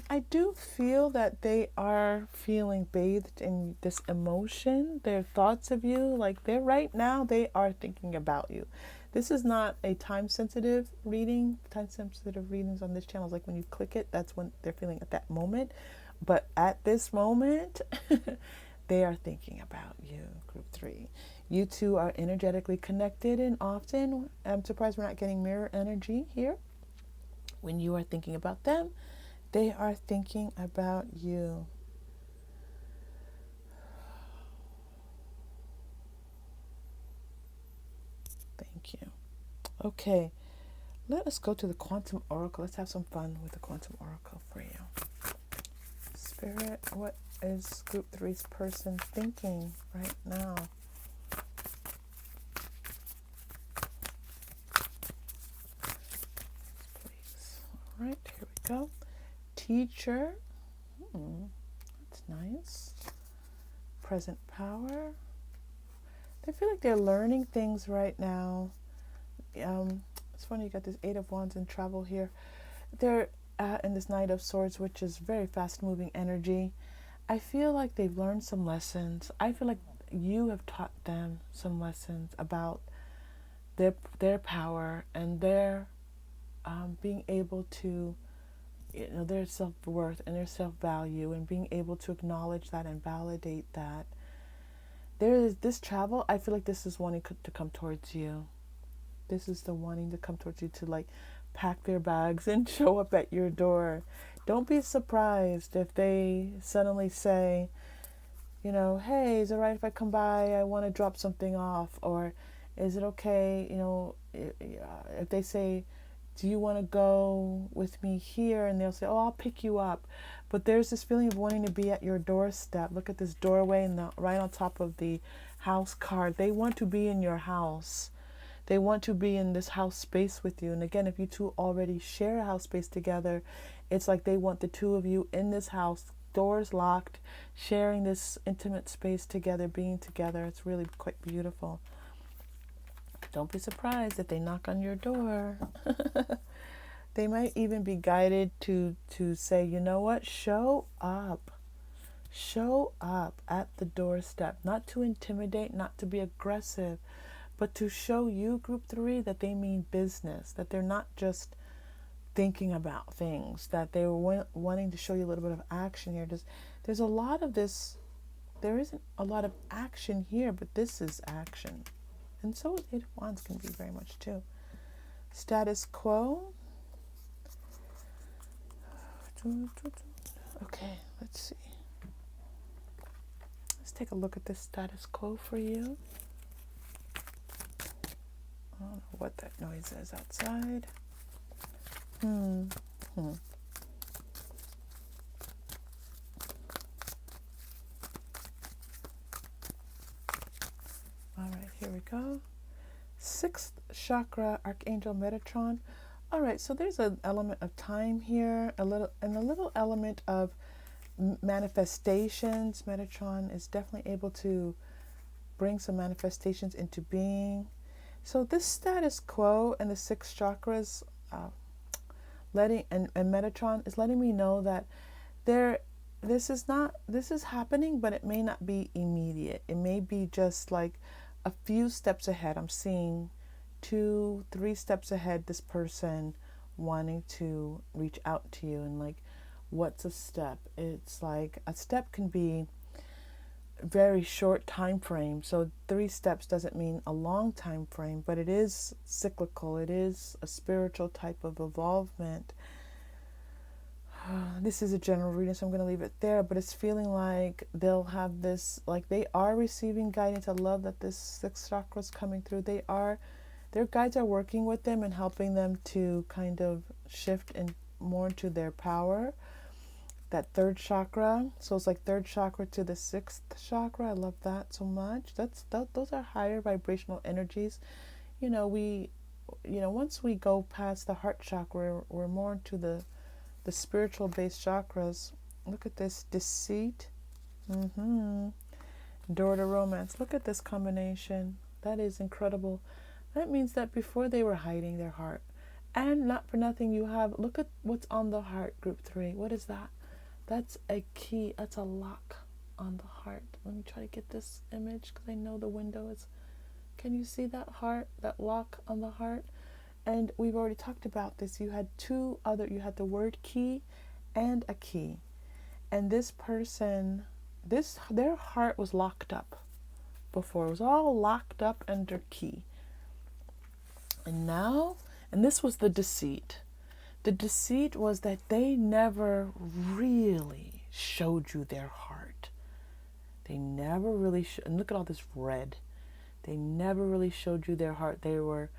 I do feel that they are feeling bathed in this emotion. Their thoughts of you, like right now, they are thinking about you. This is not a time-sensitive reading. Time-sensitive readings on this channel is like when you click it, that's when they're feeling at that moment. But at this moment, they are thinking about you, group 3. You two are energetically connected, and often, I'm surprised we're not getting mirror energy here. When you are thinking about them, they are thinking about you. Thank you. Okay, let us go to the Quantum Oracle. Let's have some fun with the Quantum Oracle for you. Spirit, what is group 3's person thinking right now? Please. All right, here we go. Teacher. That's nice. Present power. They feel like they're learning things right now. It's funny, you got this 8 of Wands and travel here. They're in this Knight of Swords, which is very fast-moving energy. I feel like they've learned some lessons. I feel like you have taught them some lessons about their power and their being able to, their self-worth and their self-value, and being able to acknowledge that and validate that. There is this travel, I feel like this is wanting to come towards you. This is the wanting to come towards you to like pack their bags and show up at your door. Don't be surprised if they suddenly say, hey, is it right if I come by? I want to drop something off. Or Is it okay, if they say, do you want to go with me here? And they'll say, oh, I'll pick you up. But there's this feeling of wanting to be at your doorstep. Look at this doorway and right on top of the house card. They want to be in your house. They want to be in this house space with you. And again, if you two already share a house space together, it's like they want the two of you in this house, doors locked, sharing this intimate space together, being together. It's really quite beautiful. Don't be surprised if they knock on your door. They might even be guided to say, you know what, show up. Show up at the doorstep, not to intimidate, not to be aggressive, but to show you, group 3, that they mean business, that they're not just thinking about things, that they're wanting to show you a little bit of action here. There's a lot of this, there isn't a lot of action here, but this is action. And so Eight of Wands can be very much too. Status quo. Okay, let's see. Let's take a look at this status quo for you. I don't know what that noise is outside. All right, here we go. 6th chakra, Archangel Metatron. All right, so there's an element of time here, a little element of manifestations. Metatron is definitely able to bring some manifestations into being. So this status quo and the 6 chakras, and Metatron is letting me know that this is happening, but it may not be immediate. It may be just like a few steps ahead. I'm seeing 2-3 steps ahead, this person wanting to reach out to you. And like, what's a step? It's like a step can be very short time frame. So 3 steps doesn't mean a long time frame, but it is cyclical. It is a spiritual type of evolvement. This is a general reading, so I'm going to leave it there, but it's feeling like they'll have this, like they are receiving guidance. I love that this 6th chakra is coming through. Their guides are working with them and helping them to kind of shift and more into their power. That 3rd chakra, so it's like 3rd chakra to the 6th chakra. I love that so much. Those are higher vibrational energies. Once we go past the heart chakra, we're more into the spiritual based chakras. Look at this, deceit, door to romance. Look at this combination. That is incredible. That means that before they were hiding their heart, and not for nothing, look at what's on the heart, group 3. What is that? That's a key. That's a lock on the heart. Let me try to get this image because I know the window is. Can you see that heart, that lock on the heart? And we've already talked about this. You had the word key and a key. And this person, their heart was locked up before. It was all locked up under key. And this was the deceit. The deceit was that they never really showed you their heart. They never really and look at all this red. They never really showed you their heart. They were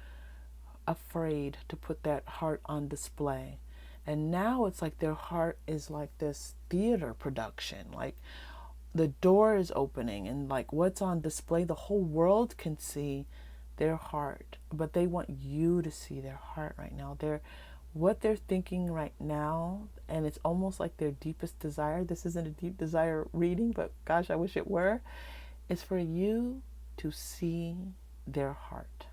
afraid to put that heart on display. And now it's like their heart is like this theater production. Like the door is opening and like what's on display, the whole world can see their heart. But they want you to see their heart right now. What they're thinking right now, and it's almost like their deepest desire. This isn't a deep desire reading, but gosh, I wish it were. Is for you to see their heart.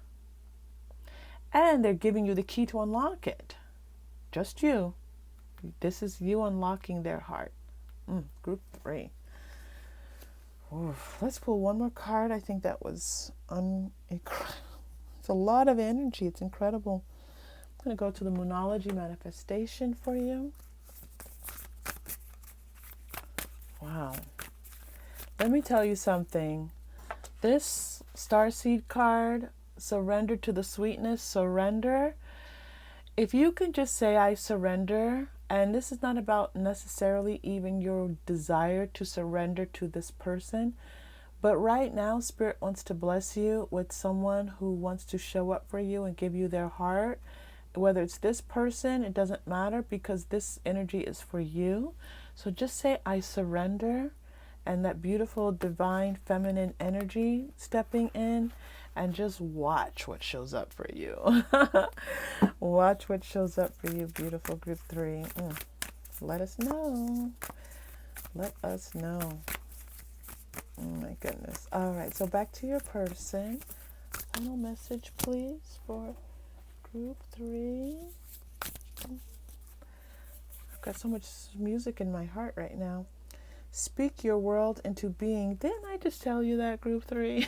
And they're giving you the key to unlock it. Just you. This is you unlocking their heart. Group 3. Oof. Let's pull one more card. I think that was it's a lot of energy. It's incredible. I'm going to go to the Moonology manifestation for you. Wow. Let me tell you something. This Starseed card, surrender to the sweetness, surrender. If you can just say, I surrender, and this is not about necessarily even your desire to surrender to this person, But right now, Spirit wants to bless you with someone who wants to show up for you and give you their heart. Whether it's this person, it doesn't matter, because this energy is for you. So just say, I surrender, and that beautiful divine feminine energy stepping in, and just watch what shows up for you. Watch what shows up for you, beautiful group 3. Let us know. Let us know. Oh my goodness. All right, so back to your person. Final message, please, for group 3. I've got so much music in my heart right now. Speak your world into being. Didn't I just tell you that, group 3?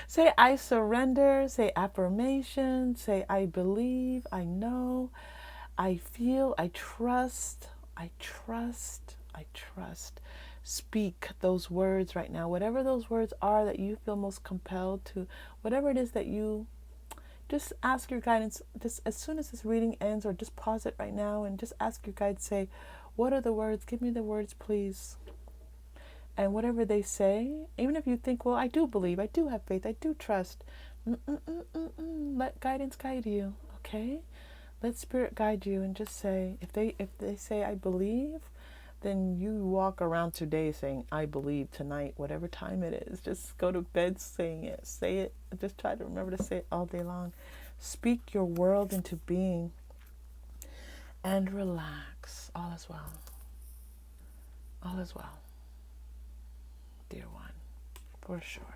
Say, I surrender. Say, affirmation. Say, I believe. I know. I feel. I trust. I trust. I trust. Speak those words right now. Whatever those words are that you feel most compelled to, whatever it is that you, just ask your guidance. Just as soon as this reading ends, or just pause it right now and just ask your guide, say, what are the words? Give me the words, please. And whatever they say, even if you think, well, I do believe, I do have faith, I do trust, let guidance guide you, okay? Let Spirit guide you, and just say, if they say, I believe, then you walk around today saying, I believe tonight, whatever time it is. Just go to bed saying it. Say it. Just try to remember to say it all day long. Speak your world into being. And relax. All is well. All is well, dear one, for sure.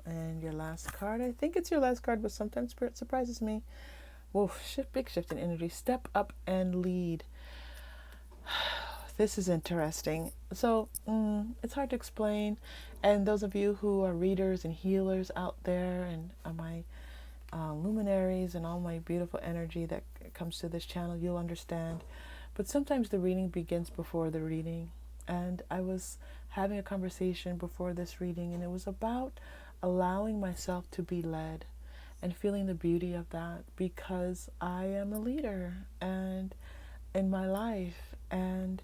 And your last card, I think it's your last card, but sometimes Spirit surprises me. Whoa, big shift in energy. Step up and lead. This is interesting. So it's hard to explain. And those of you who are readers and healers out there, and my luminaries and all my beautiful energy that comes to this channel, you'll understand. But sometimes the reading begins before the reading. And I was having a conversation before this reading, and it was about allowing myself to be led and feeling the beauty of that, because I am a leader and in my life, and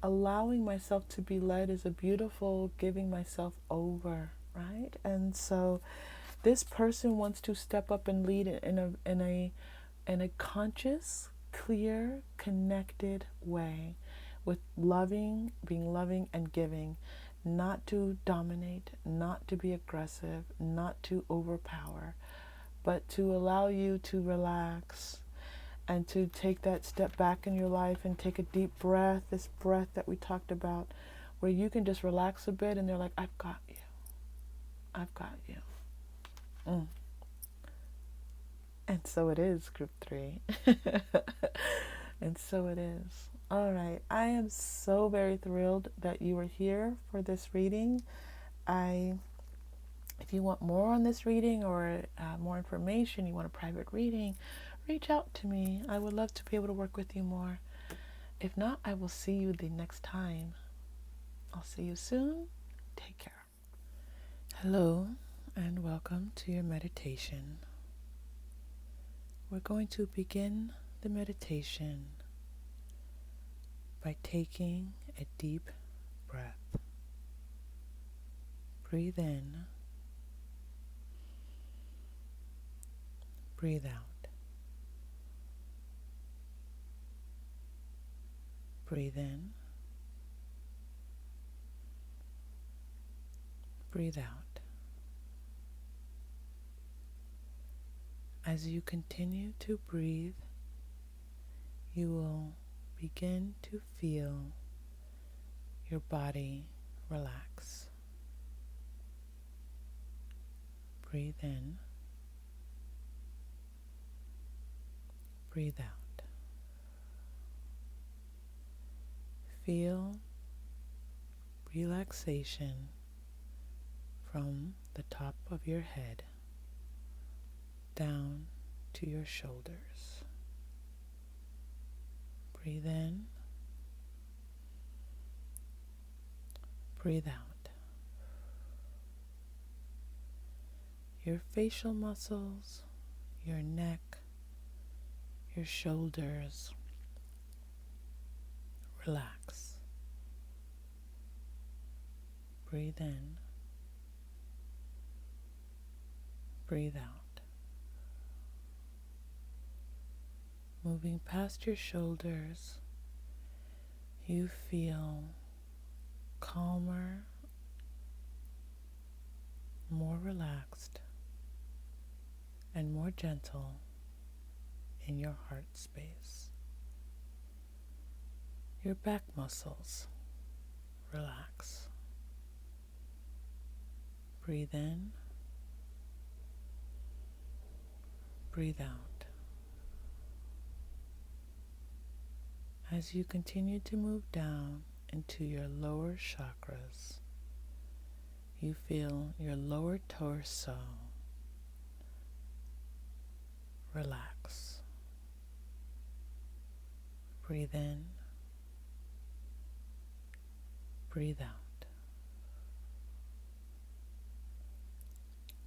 allowing myself to be led is a beautiful giving myself over, right? And so this person wants to step up and lead in a conscious, clear, connected way, with being loving and giving, not to dominate, not to be aggressive, not to overpower, but to allow you to relax and to take that step back in your life and take a deep breath, this breath that we talked about, where you can just relax a bit, and they're like, I've got you. I've got you. And so it is, group 3. And so it is. All right. I am so very thrilled that you were here for this reading. If you want more on this reading, or more information, you want a private reading, reach out to me. I would love to be able to work with you more. If not, I will see you the next time. I'll see you soon. Take care. Hello, and welcome to your meditation. We're going to begin the meditation by taking a deep breath. Breathe in. Breathe out. Breathe in. Breathe out. As you continue to breathe, you will begin to feel your body relax. Breathe in. Breathe out. Feel relaxation from the top of your head down to your shoulders. Breathe in. Breathe out. Your facial muscles, your neck, your shoulders, relax. Breathe in. Breathe out. Moving past your shoulders, you feel calmer, more relaxed, and more gentle in your heart space. Your back muscles relax. Breathe in, breathe out. As you continue to move down into your lower chakras, you feel your lower torso relax. Breathe in, breathe out.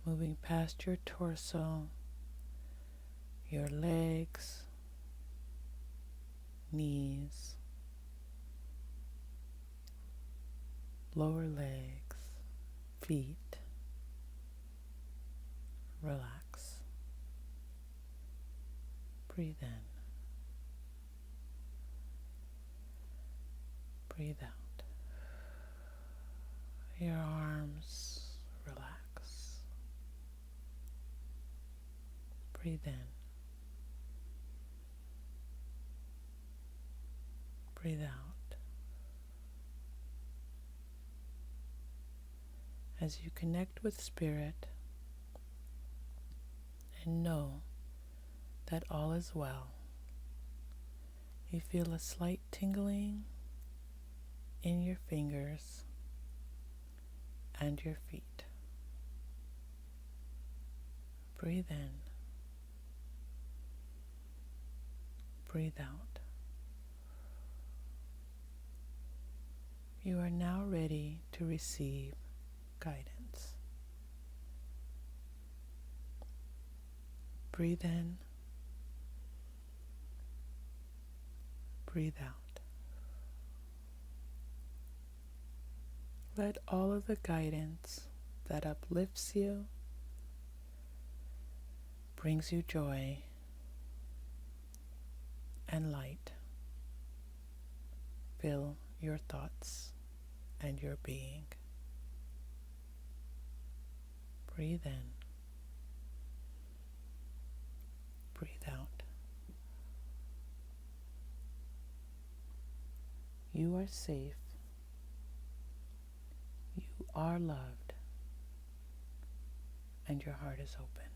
Moving past your torso, your legs, knees, lower legs, feet, relax. Breathe in, breathe out. Your arms, relax. Breathe in, breathe out. As you connect with Spirit and know that all is well, you feel a slight tingling in your fingers and your feet. Breathe in, breathe out. You are now ready to receive guidance. Breathe in, breathe out. Let all of the guidance that uplifts you, brings you joy and light, fill your thoughts and your being. Breathe in, breathe out. You are safe. You are loved, and your heart is open.